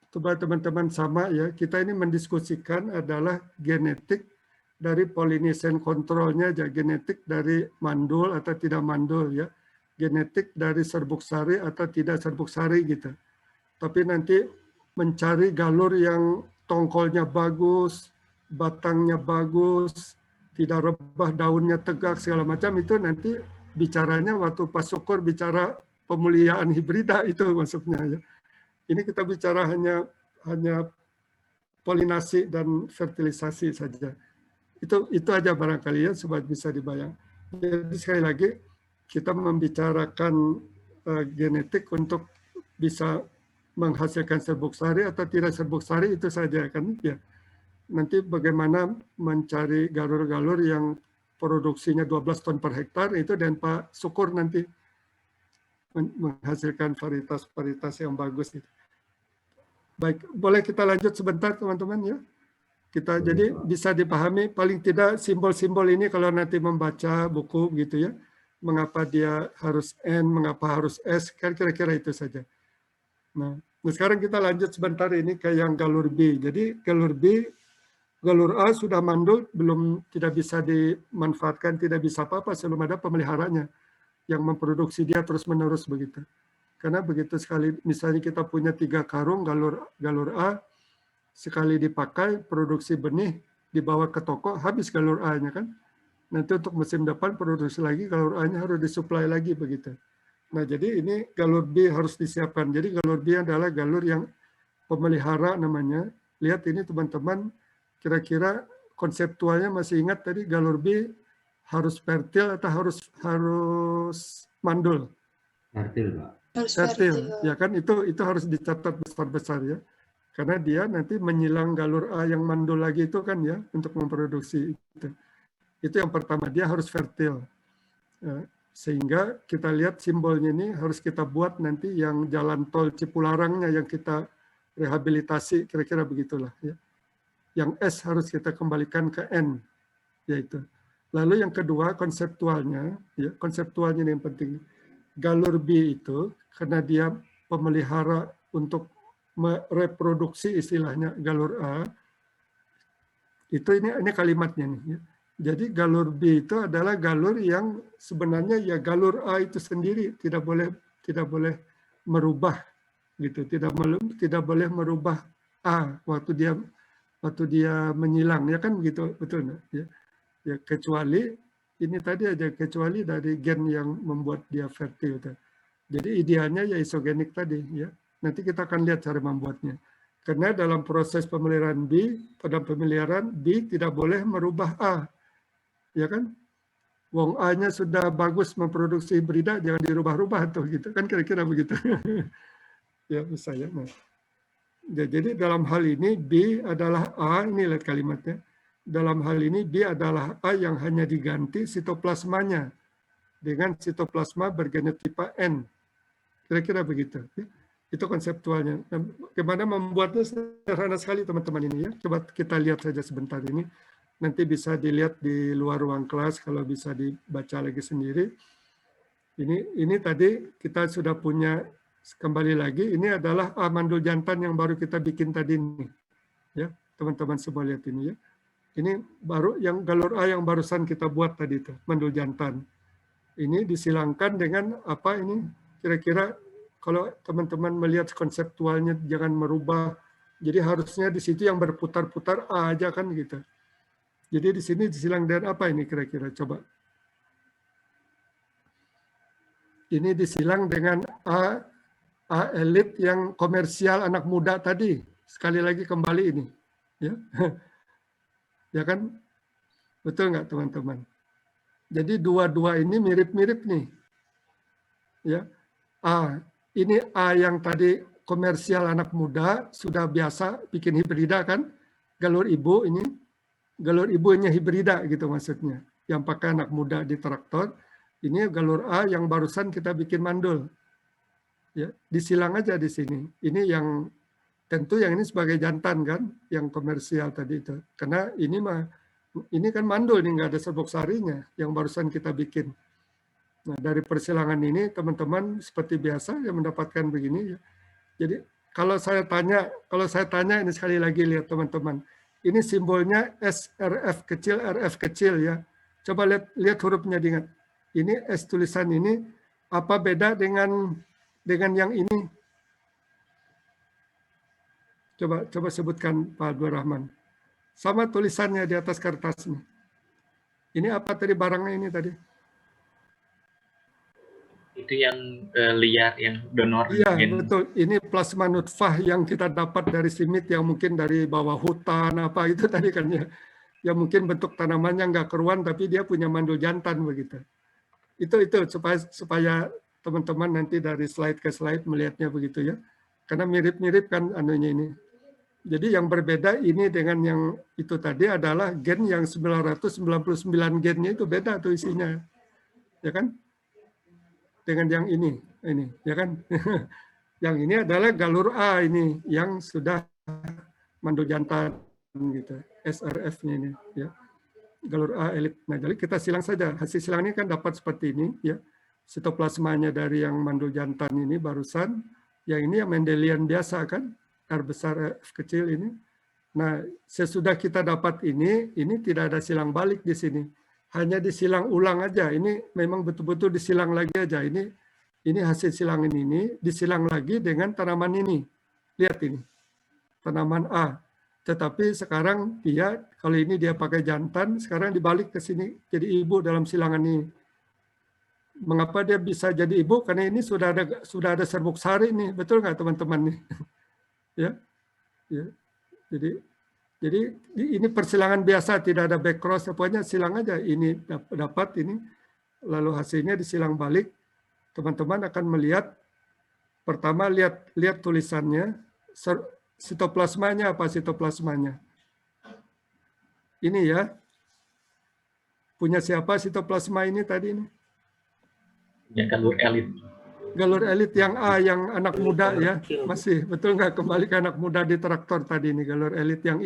coba teman-teman sama ya, kita ini mendiskusikan adalah genetik dari pollination controlnya aja, genetik dari mandul atau tidak mandul ya, genetik dari serbuk sari atau tidak serbuk sari gitu. Tapi nanti mencari galur yang tongkolnya bagus, batangnya bagus, tidak rebah, daunnya tegak segala macam, itu nanti bicaranya waktu Pak Syukur bicara pemuliaan hibrida itu maksudnya ya. Ini kita bicara hanya polinasi dan fertilisasi saja. Itu aja barangkali ya supaya bisa dibayang. Jadi sekali lagi kita membicarakan genetik untuk bisa menghasilkan serbuk sari atau tidak serbuk sari itu saja kan ya. Nanti bagaimana mencari galur-galur yang produksinya 12 ton per hektar itu dan Pak Syukur nanti menghasilkan varietas yang bagus itu. Baik, boleh kita lanjut sebentar teman-teman ya. Kita jadi bisa dipahami paling tidak simbol-simbol ini kalau nanti membaca buku gitu ya. Mengapa dia harus N, mengapa harus S, kira-kira itu saja. Nah, sekarang kita lanjut sebentar ini ke yang galur B. Jadi galur B, galur A sudah mandul, tidak bisa dimanfaatkan, tidak bisa apa-apa sebelum ada pemeliharanya yang memproduksi dia terus-menerus begitu. Karena begitu sekali, misalnya kita punya 3 karung galur A, sekali dipakai, produksi benih, dibawa ke toko, habis galur A-nya kan. Nanti untuk musim depan produksi lagi, galur A-nya harus disuplai lagi begitu. Nah jadi ini galur B harus disiapkan. Jadi galur B adalah galur yang pemelihara namanya. Lihat ini teman-teman, kira-kira konseptualnya masih ingat tadi galur B harus fertil atau harus mandul? Fertil, Pak. Fertil, ya kan itu harus dicatat besar-besar ya, karena dia nanti menyilang galur A yang mandul lagi itu kan ya untuk memproduksi itu yang pertama, dia harus fertil. Sehingga kita lihat simbolnya ini harus kita buat nanti yang jalan tol Cipularangnya yang kita rehabilitasi, kira-kira begitulah ya. Yang S harus kita kembalikan ke N, yaitu. Lalu yang kedua konseptualnya, ya konseptualnya ini yang penting. Galur B itu karena dia pemelihara untuk mereproduksi istilahnya galur A, itu ini kalimatnya nih. Ya. Jadi galur B itu adalah galur yang sebenarnya ya galur A itu sendiri tidak boleh merubah gitu, tidak boleh merubah A waktu dia menyilang ya kan begitu, betul nggak? Ya kecuali ini tadi aja, kecuali dari gen yang membuat dia fertil. Jadi idealnya ya isogenik tadi ya. Nanti kita akan lihat cara membuatnya. Karena dalam proses pemeliharaan B, pada pemeliharaan B tidak boleh merubah A. Ya kan? Wong A-nya sudah bagus memproduksi hibrida, jangan dirubah-rubah tuh gitu kan kira-kira begitu. Ya bisa ya. Nah. Jadi dalam hal ini B adalah A, ini lihat kalimatnya. Dalam hal ini B adalah A yang hanya diganti sitoplasmanya dengan sitoplasma bergenotipa N. Kira-kira begitu. Ya. Itu konseptualnya. Nah, bagaimana membuatnya sederhana sekali teman-teman ini ya. Coba kita lihat saja sebentar ini. Nanti bisa dilihat di luar ruang kelas kalau bisa dibaca lagi sendiri. Ini tadi kita sudah punya, kembali lagi, ini adalah A mandul jantan yang baru kita bikin tadi ini. Ya, teman-teman semua lihat ini ya. Ini baru yang galur A yang barusan kita buat tadi itu, mandul jantan. Ini disilangkan dengan apa ini? Kira-kira kalau teman-teman melihat konseptualnya jangan merubah Jadi harusnya di situ yang berputar-putar A aja kan gitu. Jadi di sini disilang dengan apa ini kira-kira? Coba. Ini disilang dengan A elit yang komersial anak muda tadi. Sekali lagi kembali ini. Ya, ya kan? Betul nggak teman-teman? Jadi dua-dua ini mirip-mirip nih. Ya, ini A yang tadi komersial anak muda sudah biasa bikin hibrida kan? Galur ibu ini, galur ibunya hibrida gitu maksudnya. Yang pakai anak muda di traktor. Ini galur A yang barusan kita bikin mandul. Ya, disilang aja di sini. Ini yang tentu yang ini sebagai jantan kan, yang komersial tadi itu. Karena ini mah ini kan mandul nih, nggak ada serbuk sarinya yang barusan kita bikin. Nah, dari persilangan ini teman-teman seperti biasa yang mendapatkan begini ya. Jadi kalau saya tanya ini sekali lagi lihat teman-teman. Ini simbolnya SRF kecil, RF kecil ya. Coba lihat hurufnya diingat. Ini S tulisan ini apa beda dengan yang ini? Coba sebutkan Pak Abdul Rahman. Sama tulisannya di atas kertas ini. Ini apa tadi barangnya ini tadi? Itu yang liar, yang donor. Iya, betul. Ini plasma nutfah yang kita dapat dari simit yang mungkin dari bawah hutan apa itu tadi kan ya. Yang mungkin bentuk tanamannya nggak keruan tapi dia punya mandul jantan begitu. Itu supaya teman-teman nanti dari slide ke slide melihatnya begitu ya. Karena mirip-mirip kan anunya ini. Jadi yang berbeda ini dengan yang itu tadi adalah gen yang 999 gennya itu beda tuh isinya. Ya kan? Dengan yang ini ya kan? Yang ini adalah galur A ini yang sudah mandul jantan gitu. SRF-nya ini ya. Galur A elit. Nah, jadi kita silang saja. Hasil silang ini kan dapat seperti ini ya. Sitoplasmanya dari yang mandul jantan ini barusan, yang ini yang Mendelian biasa kan, R besar F kecil ini. Nah, sesudah kita dapat ini tidak ada silang balik di sini. Hanya disilang ulang aja. Ini memang betul-betul disilang lagi aja. Ini hasil silangan ini disilang lagi dengan tanaman ini. Lihat ini. Tanaman A. Tetapi sekarang kalau ini dia pakai jantan, sekarang dibalik ke sini jadi ibu dalam silangan ini. Mengapa dia bisa jadi ibu? Karena ini sudah ada serbuk sari nih. Betul nggak teman-teman nih? Ya. Jadi ini persilangan biasa, tidak ada back cross, pokoknya silang aja. Ini dapat ini, lalu hasilnya disilang balik. Teman-teman akan melihat, pertama lihat tulisannya, sitoplasmanya apa sitoplasmanya. Ini ya, punya siapa sitoplasma ini tadi ini? Ya, galur elit. Galur elit yang A, yang anak muda ya, masih betul nggak kembali ke anak muda di traktor tadi ini galur elit yang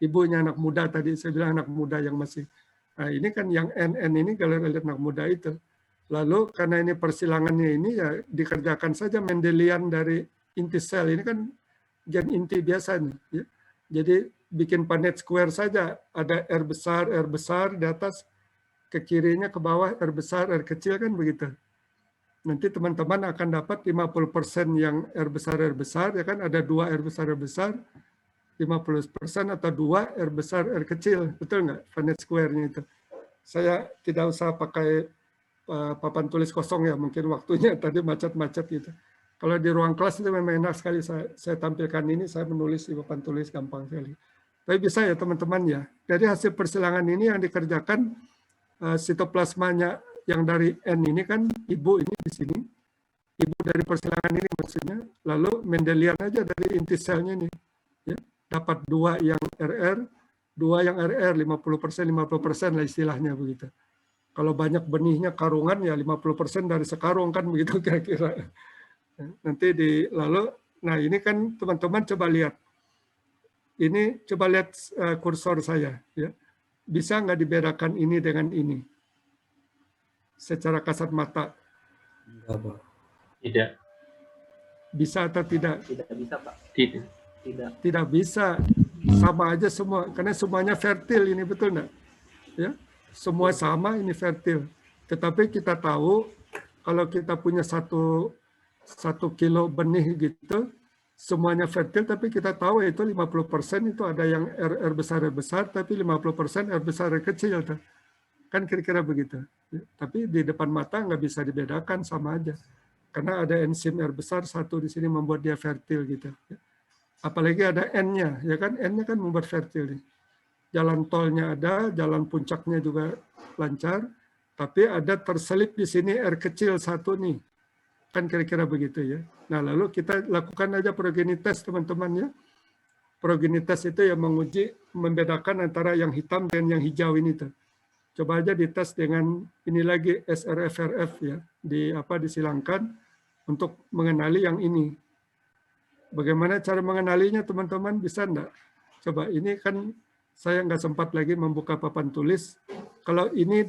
ibunya anak muda tadi saya bilang anak muda yang masih. Nah, ini kan yang NN ini galur elit anak muda itu. Lalu karena ini persilangannya ini ya dikerjakan saja Mendelian dari inti sel ini kan gen inti biasa nih. Ya. Jadi bikin Punnett square saja ada R besar di atas, ke kirinya ke bawah R besar R kecil kan begitu. Nanti teman-teman akan dapat 50% yang R besar ya kan, ada 2 R besar 50% atau 2 R besar R kecil, betul nggak Punnett square-nya itu. Saya tidak usah pakai papan tulis kosong ya, mungkin waktunya tadi macet-macet gitu. Kalau di ruang kelas itu memang enak sekali saya tampilkan ini, saya menulis di papan tulis gampang sekali. Tapi bisa ya teman-teman ya, dari hasil persilangan ini yang dikerjakan sitoplasmanya yang dari N ini kan ibu ini di sini, ibu dari persilangan ini maksudnya, lalu Mendelian aja dari inti selnya ini, ya, dapat 2 yang RR, 2 yang RR, 50% lah istilahnya begitu. Kalau banyak benihnya karungan ya 50% dari sekarung kan begitu kira-kira. Nanti nah ini kan teman-teman coba lihat, ini coba lihat kursor saya, ya, bisa nggak dibedakan ini dengan ini? Secara kasat mata. Tidak. Bisa atau tidak? Tidak bisa, Pak. Tidak. Tidak bisa. Sama aja semua. Karena semuanya fertil ini, betul enggak? Ya, semua sama ini fertil. Tetapi kita tahu kalau kita punya satu kilo benih gitu, semuanya fertil, tapi kita tahu itu 50% itu ada yang R besar, tapi 50% R besar R kecil. Tuh. Kan kira-kira begitu. Tapi di depan mata nggak bisa dibedakan, sama aja. Karena ada enzim R besar satu di sini membuat dia fertil gitu. Apalagi ada N-nya, ya kan? N-nya kan membuat fertil. Jalan tolnya ada, jalan puncaknya juga lancar, tapi ada terselip di sini R kecil satu nih. Kan kira-kira begitu ya. Nah, lalu kita lakukan aja progenitas, teman-teman ya. Progenitas itu yang menguji, membedakan antara yang hitam dan yang hijau ini tuh. Coba aja dites dengan ini lagi SRFRF ya, disilangkan untuk mengenali yang ini. Bagaimana cara mengenalinya, teman-teman? Bisa enggak? Coba, ini kan saya nggak sempat lagi membuka papan tulis. Kalau ini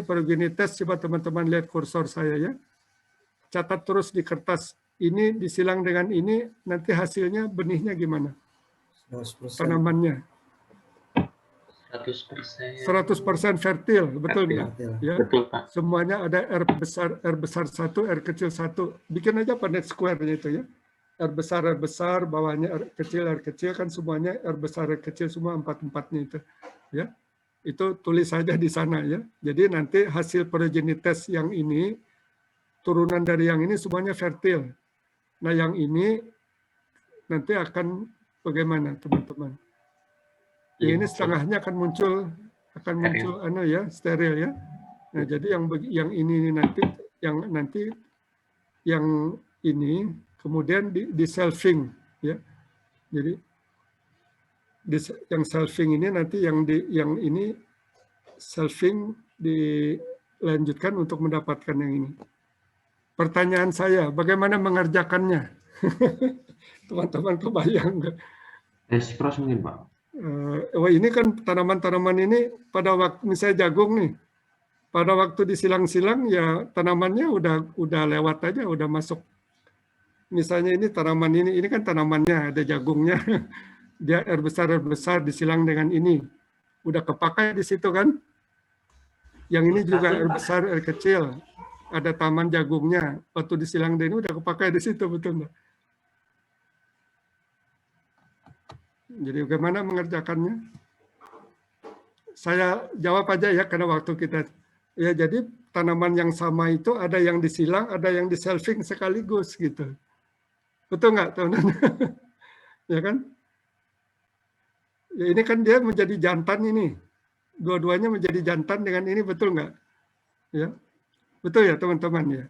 progenitas, coba teman-teman lihat kursor saya ya. Catat terus di kertas. Ini disilang dengan ini, nanti hasilnya benihnya gimana? 100%. Tanamannya. 100%. 100% fertil, betul nggak? Ya. Betul, Pak. Semuanya ada R besar 1, R kecil 1. Bikin aja Punnett square-nya itu ya. R besar, bawahnya R kecil kan semuanya R besar, R kecil semua 4-4-nya itu. Ya. Itu tulis saja di sana ya. Jadi nanti hasil progenitas yang ini, turunan dari yang ini semuanya fertil. Nah yang ini nanti akan bagaimana teman-teman? Ini setengahnya akan muncul steril ya. Nah jadi yang ini nanti yang ini kemudian di selfing ya. Jadi yang selfing ini nanti yang ini selfing dilanjutkan untuk mendapatkan yang ini. Pertanyaan saya, bagaimana mengerjakannya? Teman-teman kebayang nggak? Cross mungkin Pak. Ini kan tanaman-tanaman ini pada waktu misalnya jagung nih, pada waktu disilang-silang ya tanamannya udah lewat aja, udah masuk. Misalnya ini tanaman ini kan tanamannya ada jagungnya, dia R besar disilang dengan ini, udah kepakai di situ kan? Yang ini juga R besar R kecil, ada taman jagungnya, waktu disilang dengan ini udah kepakai di situ, betul nggak? Jadi bagaimana mengerjakannya? Saya jawab aja ya, karena waktu kita. Ya jadi tanaman yang sama itu ada yang disilang, ada yang diselfing sekaligus gitu. Betul nggak teman-teman? Ya kan? Ya ini kan dia menjadi jantan ini. Dua-duanya menjadi jantan dengan ini, betul nggak? Ya, betul ya teman-teman ya.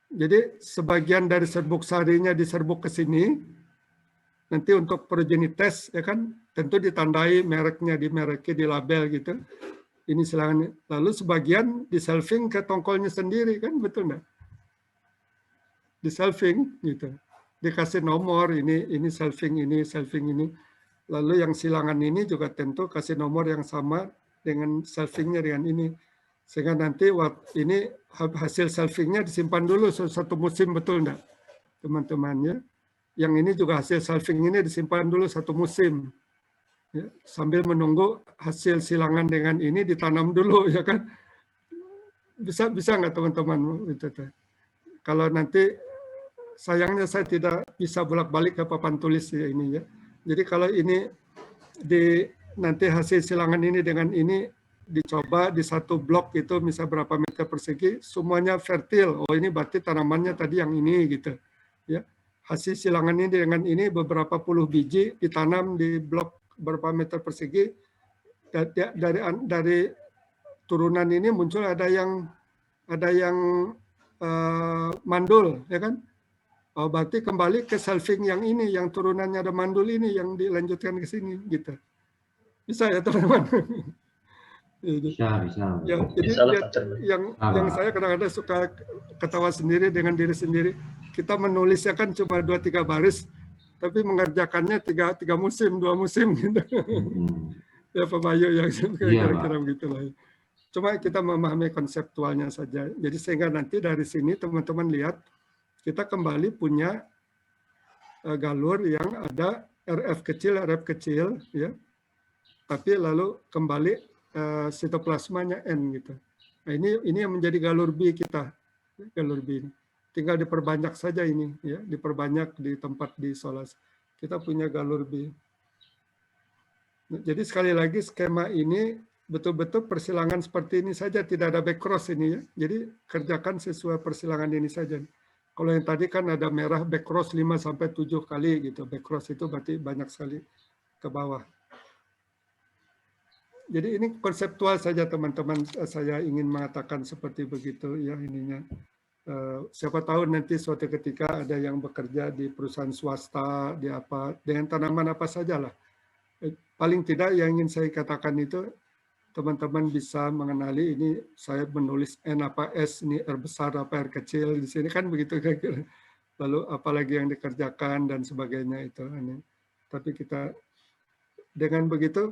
Jadi sebagian dari serbuk sarinya diserbuk ke sini. Nanti untuk progenitas ya kan tentu ditandai mereknya, di label gitu. Ini silangan. Lalu sebagian di selfing ke tongkolnya sendiri kan, betul nggak? Di selfing gitu. Dikasih nomor ini selfing ini. Lalu yang silangan ini juga tentu kasih nomor yang sama dengan selfingnya dengan ini. Sehingga nanti ini hasil selfingnya disimpan dulu satu musim, betul nggak? Teman-temannya. Yang ini juga hasil selfing ini disimpan dulu satu musim. Ya, sambil menunggu hasil silangan dengan ini ditanam dulu, ya kan? Bisa nggak teman-teman? Kalau nanti, sayangnya saya tidak bisa bolak-balik ke papan tulis ya ini ya. Jadi kalau ini nanti hasil silangan ini dengan ini dicoba di satu blok itu misalnya berapa meter persegi, semuanya fertil. Oh ini berarti tanamannya tadi yang ini gitu. Ya. Hasil silangan ini dengan ini beberapa puluh biji ditanam di blok berapa meter persegi. Dari turunan ini muncul ada yang mandul, ya kan? Oh, berarti kembali ke selfing yang ini, yang turunannya ada mandul ini yang dilanjutkan ke sini, gitu. Bisa ya teman-teman? Bisa. Ya, jadi yang saya kadang-kadang suka ketawa sendiri dengan diri sendiri. Kita menulisnya kan cuma 2-3 baris, tapi mengerjakannya 3 musim, 2 musim gitu. Ya Pak Bayu yang kira-kira begitulah. Cuma kita memahami konseptualnya saja. Jadi sehingga nanti dari sini teman-teman lihat kita kembali punya galur yang ada RF kecil, ya. Tapi lalu kembali sitoplasmanya N gitu. Nah ini yang menjadi galur B kita, galur B ini. tinggal diperbanyak saja ini, ya, diperbanyak di tempat diisolasi. Kita punya galur B. Jadi sekali lagi skema ini betul-betul persilangan seperti ini saja, tidak ada back cross ini ya. Jadi kerjakan sesuai persilangan ini saja. Kalau yang tadi kan ada merah back cross 5 sampai 7 kali gitu. Back cross itu berarti banyak sekali ke bawah. Jadi ini konseptual saja teman-teman, saya ingin mengatakan seperti begitu ya ininya. Siapa tahu nanti suatu ketika ada yang bekerja di perusahaan swasta, di apa, dengan tanaman apa sajalah. Paling tidak yang ingin saya katakan itu, teman-teman bisa mengenali ini saya menulis N apa S, ini R besar apa R kecil, di sini kan begitu kira-kira. Lalu apalagi yang dikerjakan dan sebagainya itu. Tapi kita dengan begitu,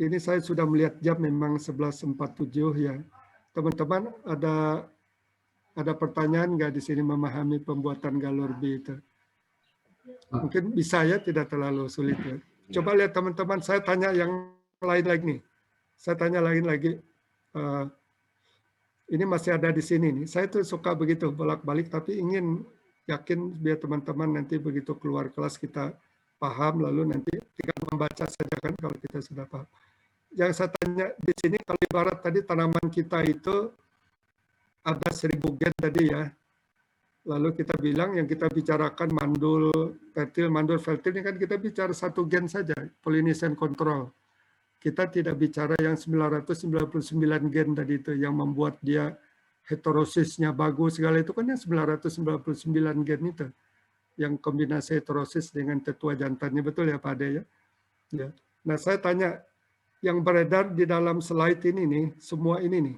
ini saya sudah melihat jam memang 11.47 ya. Teman-teman ada pertanyaan nggak di sini memahami pembuatan galur B itu? Mungkin bisa ya, tidak terlalu sulit ya. Coba lihat teman-teman, saya tanya yang lain lagi nih. Saya tanya lain lagi. Ini masih ada di sini nih. Saya tuh suka begitu bolak-balik, tapi ingin yakin biar teman-teman nanti begitu keluar kelas kita paham, lalu nanti tinggal membaca saja kan kalau kita sudah paham. Yang saya tanya di sini, kalau ibarat tadi tanaman kita itu ada 1000 gen tadi ya. Lalu kita bilang yang kita bicarakan mandul fertil ini kan kita bicara 1 gen saja, pollination control. Kita tidak bicara yang 999 gen tadi itu yang membuat dia heterosisnya bagus segala itu kan yang 999 gen itu. Yang kombinasi heterosis dengan tetua jantannya, betul ya Pak Ade ya? Ya. Nah saya tanya, yang beredar di dalam slide ini nih, semua ini nih,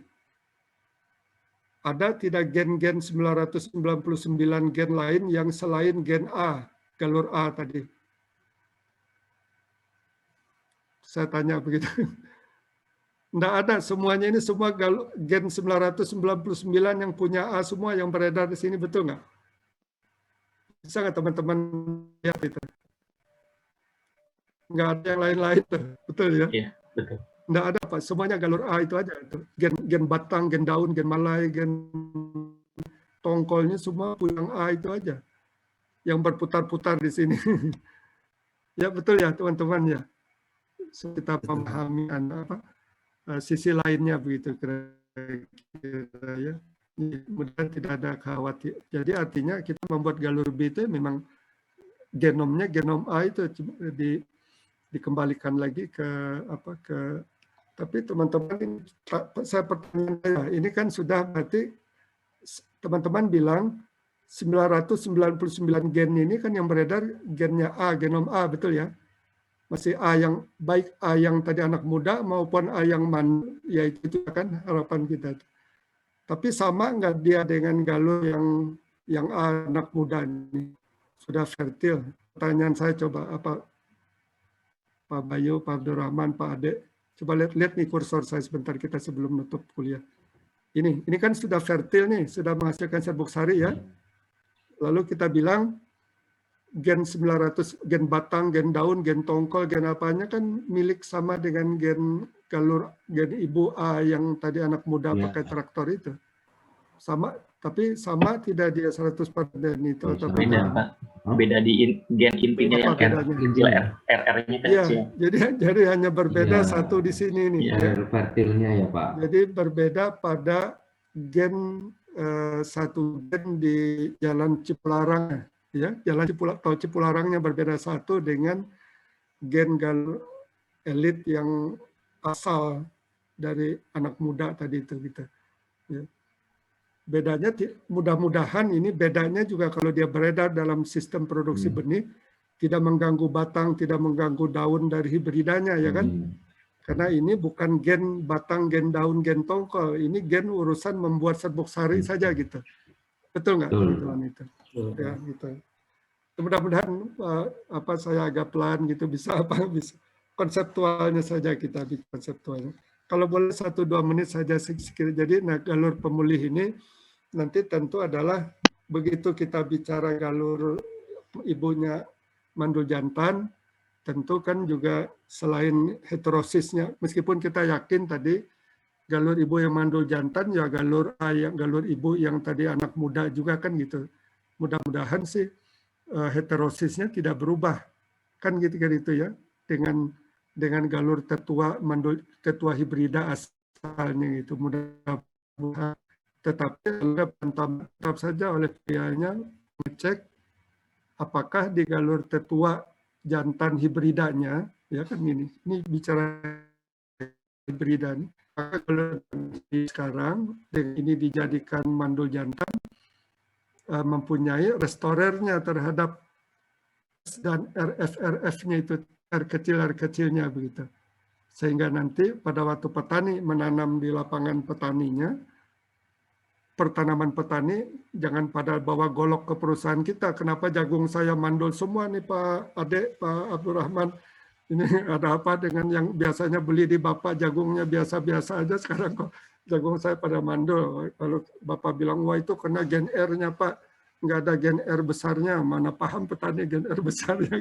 ada tidak gen-gen 999 gen lain yang selain gen A, galur A tadi? Saya tanya begitu. Enggak ada, semuanya ini semua gen 999 yang punya A semua yang beredar di sini, betul nggak? Bisa nggak teman-teman lihat itu? Nggak ada yang lain-lain, betul ya? Iya, betul. Nggak ada Pak, semuanya galur A itu aja. Gen batang, gen daun, gen malai, gen tongkolnya semua punya A itu aja. Yang berputar-putar di sini. Ya betul ya teman-teman ya. Kita memahami sisi lainnya begitu kira-kira ya. Mudah tidak ada khawatir. Jadi artinya kita membuat galur B itu memang genomnya genom A itu dikembalikan lagi ke tapi teman-teman saya pertanyaan ini kan sudah berarti teman-teman bilang 999 gen ini kan yang beredar gennya A, genom A, betul ya? Masih A yang baik A yang tadi anak muda maupun A yang ya itu kan harapan kita. Tapi sama nggak dia dengan galur yang A anak muda ini sudah fertil? Pertanyaan saya coba apa Pak Bayu, Pak Abdurrahman, Pak Ade, coba lihat nih kursor saya sebentar kita sebelum nutup kuliah. Ini kan sudah fertil nih, sudah menghasilkan serbuk sari ya. Lalu kita bilang gen 900, gen batang, gen daun, gen tongkol, gen apanya kan milik sama dengan gen galur, gen ibu A yang tadi anak muda pakai traktor itu. Sama, tapi sama tidak dia 100% itu. Beda Pak. Beda di gen intinya yang kecil, RR-nya ya, kecil. Jadi hanya berbeda satu di sini nih. Ya, fertilnya ya Pak. Jadi berbeda pada gen satu gen di Jalan Cipularang ya, Jalan Cipularangnya berbeda satu dengan gen galur elit yang asal dari anak muda tadi itu gitu. Ya. Bedanya mudah-mudahan ini bedanya juga kalau dia beredar dalam sistem produksi benih tidak mengganggu batang, tidak mengganggu daun dari hibridanya ya kan? Karena ini bukan gen batang, gen daun, gen tongkol, ini gen urusan membuat serbuk sari saja gitu. Betul nggak teman-teman itu? Ya gitu. Mudah-mudahan saya agak pelan gitu bisa bisa konseptualnya saja kita bikin konseptualnya. Kalau boleh 1-2 menit saja sekiranya. Jadi galur pemulih ini nanti tentu adalah begitu kita bicara galur ibunya mandul jantan, tentu kan juga selain heterosisnya, meskipun kita yakin tadi galur ibu yang mandul jantan ya galur ibu yang tadi anak muda juga kan gitu. Mudah-mudahan sih heterosisnya tidak berubah kan gitu kan itu ya dengan galur tetua mandul tetua hibrida asalnya itu mudah-mudahan. Tetapi tetap saja oleh pihaknya mengecek apakah di galur tetua jantan hibridanya ya kan ini bicara hibrida nih. Maka kalau sekarang ini dijadikan mandul jantan mempunyai restorernya terhadap dan RF-RF-nya itu R kecilnya begitu. Sehingga nanti pada waktu petani menanam di lapangan petaninya, pertanaman petani jangan pada bawa golok ke perusahaan kita. Kenapa jagung saya mandul semua nih Pak Ade, Pak Abdurrahman? Ini ada apa dengan yang biasanya beli di Bapak jagungnya biasa-biasa aja, sekarang kok jagung saya pada mandul. Lalu Bapak bilang, wah itu kena gen R-nya Pak. Nggak ada gen R besarnya, mana paham petani gen R besarnya.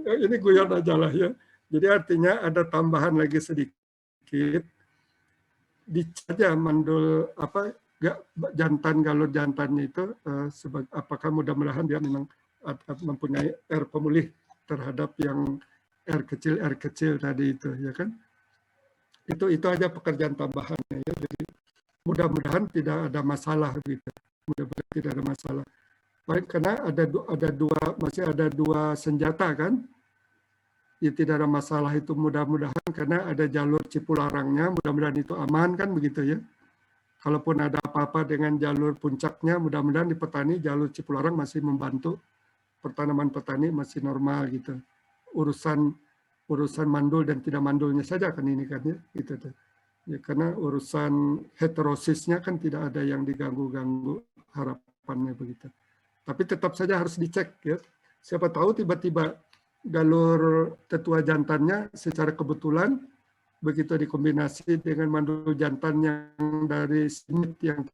Ini guyon aja lah ya. Jadi artinya ada tambahan lagi sedikit. Dicaja mandul apa jantan galur jantannya itu apakah mudah-mudahan dia memang mempunyai R pemulih terhadap yang R kecil tadi itu ya kan. Itu aja pekerjaan tambahannya ya. Jadi mudah-mudahan tidak ada masalah gitu. Mudah-mudahan tidak ada masalah. Baik, karena masih ada dua senjata kan. Ya tidak ada masalah itu mudah-mudahan karena ada jalur Cipularangnya, mudah-mudahan itu aman kan begitu ya. Kalaupun ada apa-apa dengan jalur puncaknya, mudah-mudahan di petani jalur Cipularang masih membantu pertanaman petani masih normal gitu. Urusan mandul dan tidak mandulnya saja kan ini kan ya gitu tuh. Ya karena urusan heterosisnya kan tidak ada yang diganggu-ganggu harapannya begitu. Tapi tetap saja harus dicek ya. Siapa tahu tiba-tiba galur tetua jantannya secara kebetulan begitu dikombinasi dengan mandul jantan yang dari Smith yang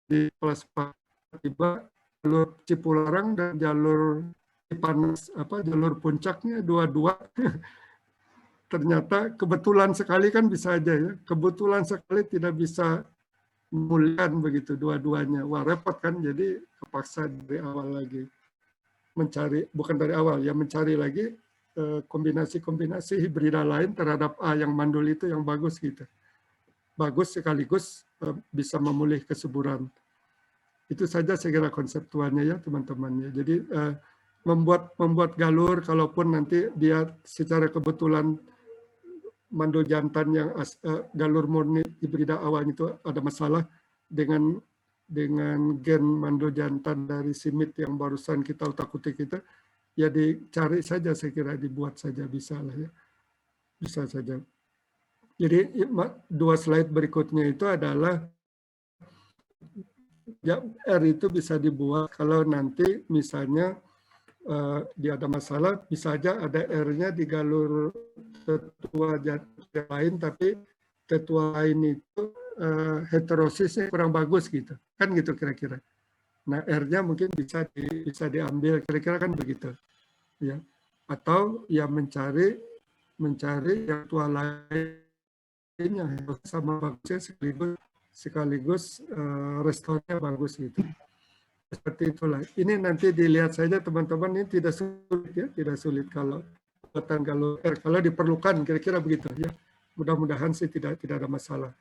di plus tiba jalur Cipularang dan jalur Cipanas jalur puncaknya dua-dua ternyata kebetulan sekali kan bisa aja ya, kebetulan sekali tidak bisa memulihkan begitu dua-duanya. Wah repot kan, jadi kepaksa dari awal lagi mencari, bukan dari awal ya, mencari lagi kombinasi hibrida lain terhadap A yang mandul itu yang bagus gitu. Bagus sekaligus bisa memulih kesuburan. Itu saja saya kira konseptualnya ya teman-teman ya. Jadi membuat galur kalaupun nanti dia secara kebetulan mandul jantan yang galur murni hibrida awalnya itu ada masalah dengan gen mandul jantan dari Smith yang barusan kita utak-utik itu, ya dicari saja saya kira, dibuat saja bisa lah ya. Bisa saja. Jadi dua slide berikutnya itu adalah ya, R itu bisa dibuat kalau nanti misalnya dia ada masalah, bisa aja ada R-nya di galur tetua jantan lain, tapi tetua lain itu heterosisnya kurang bagus gitu. Kan gitu kira-kira. Nah, R-nya mungkin bisa diambil, kira-kira kan begitu. Ya. Atau ya mencari yang tua lain yang sama bagusnya sekaligus restornya bagus gitu. Seperti itulah. Ini nanti dilihat saja teman-teman, ini tidak sulit ya, tidak sulit kalau buatan galur R, kalau diperlukan kira-kira begitu ya. Mudah-mudahan sih tidak ada masalah.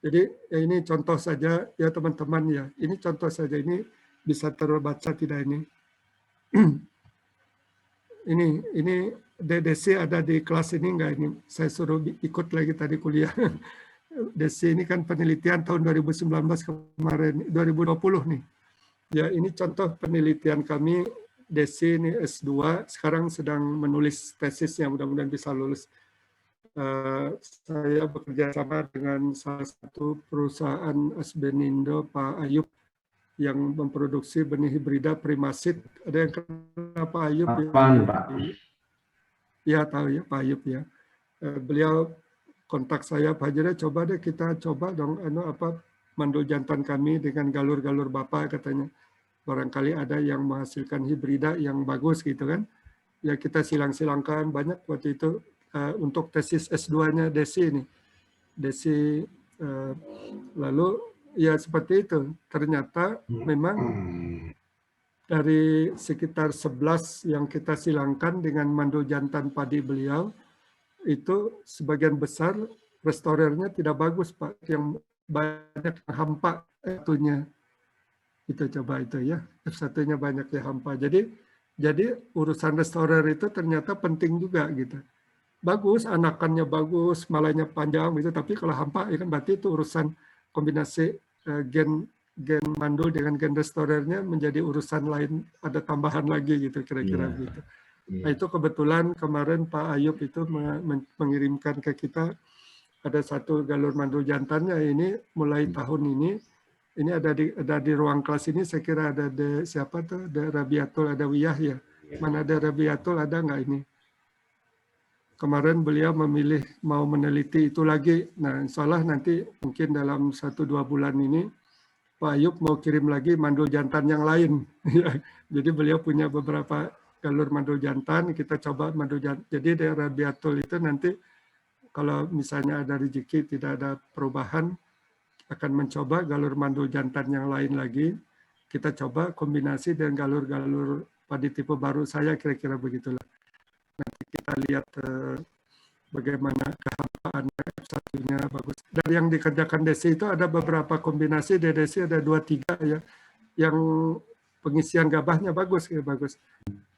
Jadi ya ini contoh saja ya teman-teman ya. Ini contoh saja, ini bisa terbaca tidak ini. ini Desi ada di kelas ini enggak ini? Saya suruh ikut lagi tadi kuliah. Desi ini kan penelitian tahun 2019 kemarin, 2020 nih. Ya ini contoh penelitian kami, Desi ini S2, sekarang sedang menulis tesisnya, mudah-mudahan bisa lulus. Saya bekerja sama dengan salah satu perusahaan Asbenindo, Pak Ayub, yang memproduksi benih hibrida primasit. Ada yang kenal Pak Ayub? Apaan, Pak? Ya tahu ya Pak Ayub ya. Beliau kontak saya, Pak Haji, coba deh kita coba dong mandul jantan kami dengan galur-galur Bapak katanya. Barangkali ada yang menghasilkan hibrida yang bagus gitu kan. Ya kita silang-silangkan banyak waktu itu untuk tesis S2-nya Desi ini. Desi lalu ya seperti itu. Ternyata memang dari sekitar 11 yang kita silangkan dengan mandul jantan padi beliau, itu sebagian besar restorernya tidak bagus, Pak. Yang banyak hampa itunya. Itu coba itu ya, F1-nya banyak ya hampa. Jadi urusan restorer itu ternyata penting juga gitu. Bagus, anakannya bagus, malainya panjang gitu, tapi kalau hampa ya kan berarti itu urusan kombinasi gen mandul dengan gen restorernya menjadi urusan lain, ada tambahan lagi gitu kira-kira gitu. Nah itu kebetulan kemarin Pak Ayub itu mengirimkan ke kita ada satu galur mandul jantannya ini mulai tahun ini ada di ruang kelas ini saya kira ada siapa tuh, ada Rabiatul, ada Wiyah ya. Mana ada Rabiatul, ada nggak ini? Kemarin beliau memilih mau meneliti itu lagi. Nah, insya Allah nanti mungkin dalam 1-2 bulan ini Pak Ayub mau kirim lagi mandul jantan yang lain. Jadi beliau punya beberapa galur mandul jantan, kita coba mandul jantan. Jadi daerah Rabiatul itu nanti kalau misalnya ada rezeki tidak ada perubahan, akan mencoba galur mandul jantan yang lain lagi. Kita coba kombinasi dengan galur-galur padi tipe baru saya, kira-kira begitulah. Nanti kita lihat bagaimana kehampaannya, F1-nya bagus. Dan yang dikerjakan Desi itu ada beberapa kombinasi, di Desi ada 2-3 ya, yang pengisian gabahnya bagus, ya bagus.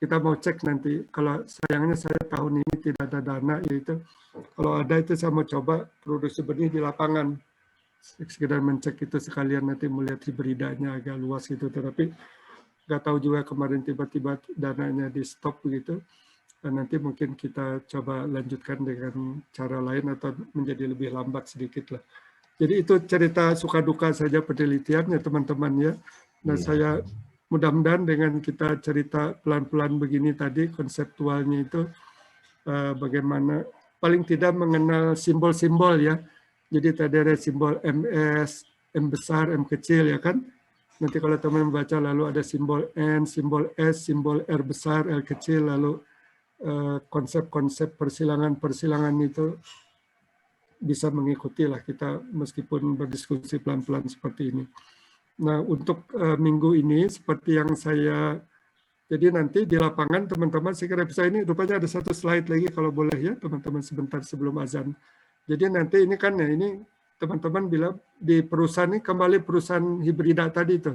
Kita mau cek nanti, kalau sayangnya saya tahun ini tidak ada dana, yaitu kalau ada itu saya mau coba produksi benih di lapangan. Sekedar mencek itu sekalian nanti melihat hibridanya agak luas gitu, tetapi nggak tahu juga kemarin tiba-tiba dananya di stop begitu, dan nanti mungkin kita coba lanjutkan dengan cara lain atau menjadi lebih lambat sedikit lah. Jadi itu cerita suka duka saja penelitiannya teman-teman ya. Nah saya mudah-mudahan dengan kita cerita pelan-pelan begini tadi konseptualnya itu bagaimana paling tidak mengenal simbol-simbol ya. Jadi tadi ada simbol MS, M besar, M kecil ya kan. Nanti kalau teman membaca lalu ada simbol N, simbol S, simbol R besar, L kecil, lalu konsep-konsep persilangan itu bisa mengikuti lah kita meskipun berdiskusi pelan-pelan seperti ini. Nah untuk minggu ini seperti yang saya, jadi nanti di lapangan teman-teman saya kira bisa ini, rupanya ada satu slide lagi kalau boleh ya teman-teman sebentar sebelum azan. Jadi nanti ini kan ya ini teman-teman bilang di perusahaan ini kembali perusahaan hibrida tadi itu.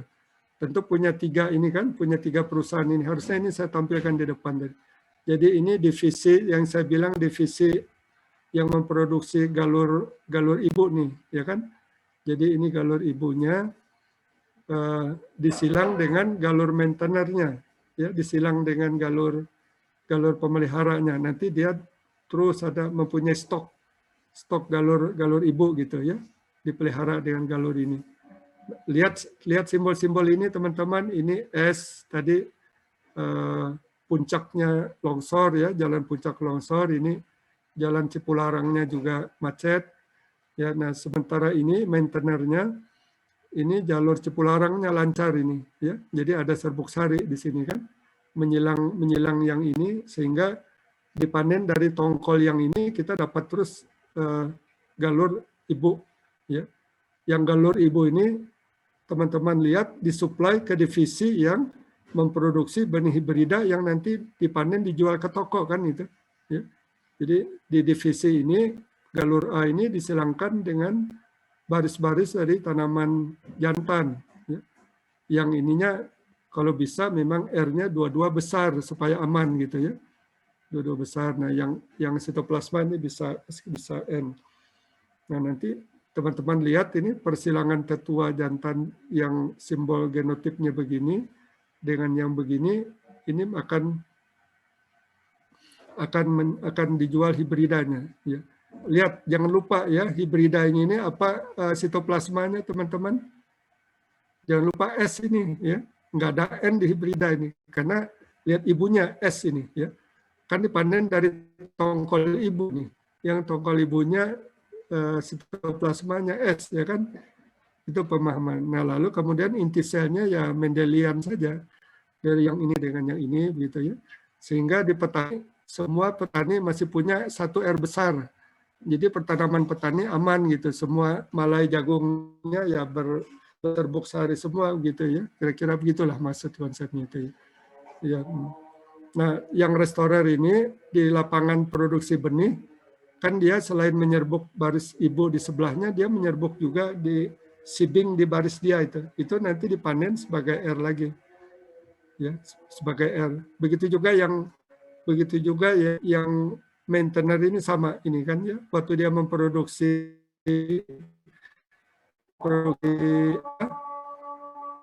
Tentu punya 3 ini kan, punya 3 perusahaan ini. Harusnya ini saya tampilkan di depan tadi. Jadi ini divisi yang saya bilang divisi yang memproduksi galur ibu nih, ya kan? Jadi ini galur ibunya disilang dengan galur maintenernya, ya disilang dengan galur pemeliharanya. Nanti dia terus ada mempunyai stok galur ibu gitu ya, dipelihara dengan galur ini. Lihat simbol-simbol ini teman-teman, ini S tadi puncaknya longsor ya, jalan puncak longsor, ini jalan Cipularangnya juga macet ya. Nah sementara ini maintenernya ini jalur Cipularangnya lancar ini ya, jadi ada serbuk sari di sini kan menyilang yang ini sehingga dipanen dari tongkol yang ini kita dapat terus galur ibu ya. Yang galur ibu ini teman-teman lihat disuplai ke divisi yang memproduksi benih hibrida yang nanti dipanen dijual ke toko kan itu ya. Jadi di divisi ini galur A ini disilangkan dengan baris-baris dari tanaman jantan ya. Yang ininya kalau bisa memang R-nya 2 besar supaya aman gitu ya. 2 besar. Nah, yang sitoplasma ini bisa N. Nah, nanti teman-teman lihat ini persilangan tetua jantan yang simbol genotipnya begini dengan yang begini, ini akan dijual hibridanya. Ya. Lihat, jangan lupa ya hibridanya ini apa sitoplasmanya teman-teman. Jangan lupa S ini ya, nggak ada N di hibrida ini karena lihat ibunya S ini ya. Kan dipanen dari tongkol ibu nih, yang tongkol ibunya sitoplasmanya S ya kan, itu pemahaman. Nah lalu kemudian inti selnya ya Mendelian saja dari yang ini dengan yang ini gitu ya, sehingga di petani semua petani masih punya 1 R besar. Jadi pertanaman petani aman gitu, semua malai jagungnya ya berterbuk sehari semua gitu ya. Kira-kira begitulah maksud konsepnya itu ya. Nah, yang restorer ini di lapangan produksi benih kan dia selain menyerbuk baris ibu di sebelahnya, dia menyerbuk juga di sibing di baris dia itu. Itu nanti dipanen sebagai R lagi. Ya, sebagai R. Begitu juga ya, yang maintainer ini sama ini kan ya, waktu dia memproduksi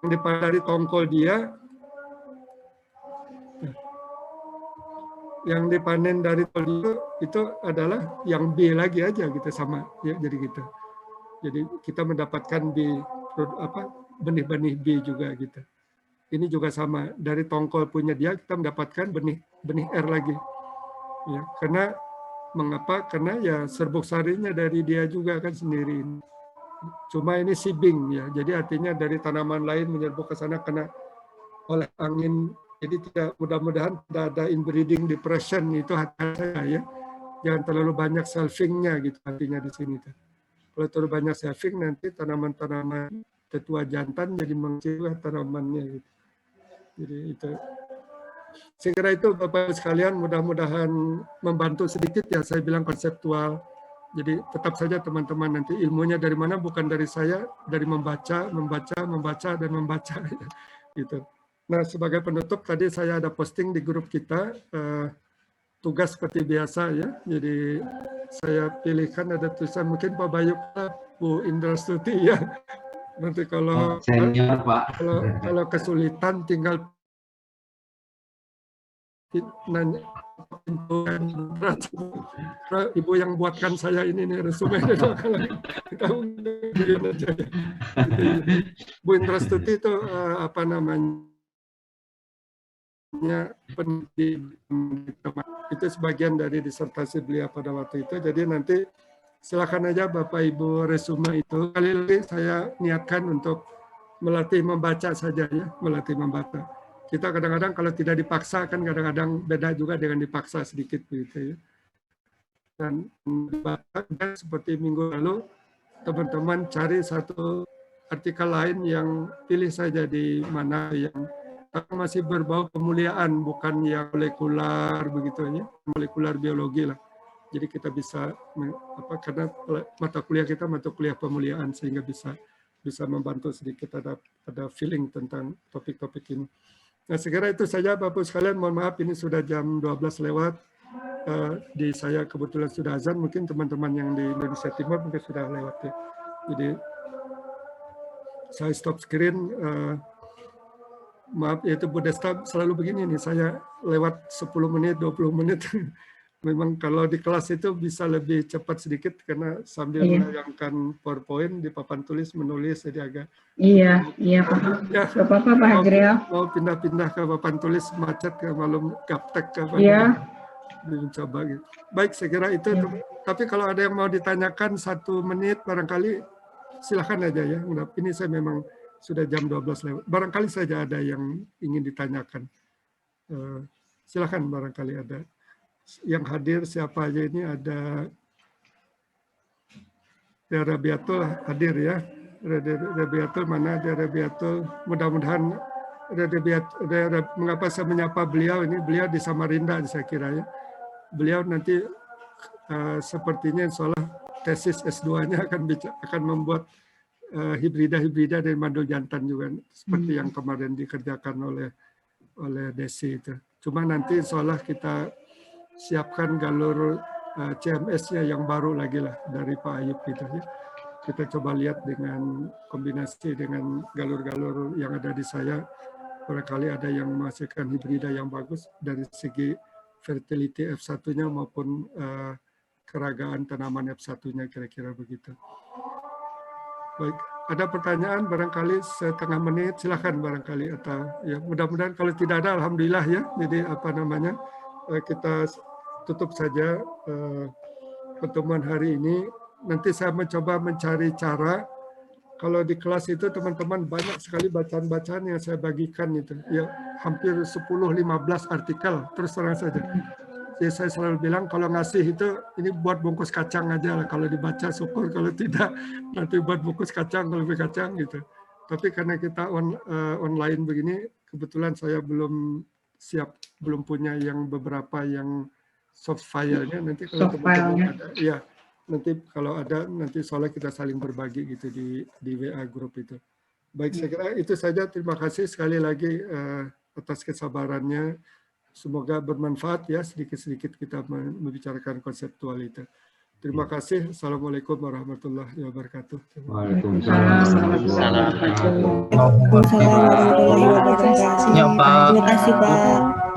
dari tongkol dia, yang dipanen dari tongkol itu adalah yang B lagi aja gitu sama ya, jadi gitu. Jadi kita mendapatkan benih-benih B juga gitu. Ini juga sama, dari tongkol punya dia kita mendapatkan benih R lagi. Ya, karena mengapa? Karena ya serbuk sarinya dari dia juga kan sendiri. Cuma ini sibing ya, jadi artinya dari tanaman lain menyerbuk ke sana kena oleh angin. Jadi tidak, mudah-mudahan tidak ada inbreeding depression, itu hati saya ya. Jangan terlalu banyak selfingnya gitu artinya di sini. Kalau terlalu banyak selfing nanti tanaman-tanaman tetua jantan jadi mengecil tanamannya gitu. Jadi itu. Saya kira itu Bapak sekalian, mudah-mudahan membantu sedikit ya, saya bilang konseptual. Jadi tetap saja teman-teman nanti ilmunya dari mana, bukan dari saya, dari membaca dan membaca gitu. Nah, sebagai penutup tadi saya ada posting di grup kita tugas seperti biasa ya. Jadi saya pilihkan ada tulisan mungkin Pak Bayu, Bu Indrastuti ya. Nanti kalau senior, Pak. Kalau kesulitan tinggal nanya ibu yang buatkan saya ini nih resume kalau aja ya. Bu Indrastuti itu apa namanya itu sebagian dari disertasi beliau pada waktu itu. Jadi nanti silakan aja Bapak Ibu resume itu. Kali-kali saya niatkan untuk melatih membaca saja ya, melatih membaca. Kita kadang-kadang kalau tidak dipaksa kan kadang-kadang beda juga dengan dipaksa sedikit begitu ya. Dan seperti minggu lalu teman-teman cari satu artikel lain yang pilih saja di mana yang masih berbau kemuliaan, bukan yang molekular begitu ya, molekular biologi lah. Jadi kita bisa karena mata kuliah kita mata kuliah pemuliaan sehingga bisa membantu sedikit ada feeling tentang topik-topik ini. Nah, sekira itu saja Bapak sekalian, mohon maaf ini sudah jam 12 lewat. Di saya kebetulan sudah azan, mungkin teman-teman yang di Indonesia Timur mungkin sudah lewat ya. Jadi saya stop screen. Maaf, yaitu Bu Desta selalu begini nih, saya lewat 10 menit, 20 menit. Memang kalau di kelas itu bisa lebih cepat sedikit karena sambil menayangkan PowerPoint di papan tulis menulis jadi agak. Iya Pak. Ya, gak apa-apa Pak Hajriel. Mau pindah-pindah ke papan tulis macet ke malum gaptek ke Iya. Mencoba gitu. Baik, saya kira itu. Ya. Tapi kalau ada yang mau ditanyakan 1 menit barangkali silakan aja ya. Ini saya memang sudah jam 12 lewat. Barangkali saja ada yang ingin ditanyakan. Silakan barangkali ada. Yang hadir siapa aja ini, ada Rabiatul hadir ya. Rabiatul mana? Rabiatul. Mudah-mudahan mengapa saya menyapa beliau ini? Beliau di Samarinda saya kira ya. Beliau nanti sepertinya insya Allah tesis S2-nya akan membuat hibrida dari mandul jantan juga seperti yang kemarin dikerjakan oleh Desi itu. Cuma nanti insya Allah kita siapkan galur CMS-nya yang baru lagi lah dari Pak Ayub gitu ya. Kita coba lihat dengan kombinasi dengan galur-galur yang ada di saya. Barangkali ada yang menghasilkan hibrida yang bagus dari segi fertility F1-nya maupun keragaan tanaman F1-nya kira-kira begitu. Baik, ada pertanyaan barangkali setengah menit, silakan barangkali atau ya mudah-mudahan kalau tidak ada alhamdulillah ya. Jadi apa namanya kita tutup saja pertemuan hari ini. Nanti saya mencoba mencari cara, kalau di kelas itu teman-teman banyak sekali bacaan-bacaan yang saya bagikan itu. Ya hampir 10-15 artikel terus terang saja. saya selalu bilang kalau ngasih itu ini buat bungkus kacang aja lah. Kalau dibaca syukur, kalau tidak nanti buat bungkus kacang, kalau lebih kacang gitu. Tapi karena kita online begini, kebetulan saya belum siap, belum punya yang beberapa yang soft file-nya. Nanti kalau teman-teman ada, ya nanti kalau ada nanti soalnya kita saling berbagi gitu di WA grup itu. Baik, saya kira itu saja. Terima kasih sekali lagi atas kesabarannya. Semoga bermanfaat ya, sedikit-sedikit kita membicarakan konseptual itu. Terima kasih. Assalamualaikum warahmatullahi wabarakatuh. Waalaikumsalam. Waalaikumsalam warahmatullahi wabarakatuh. Terima kasih Pak.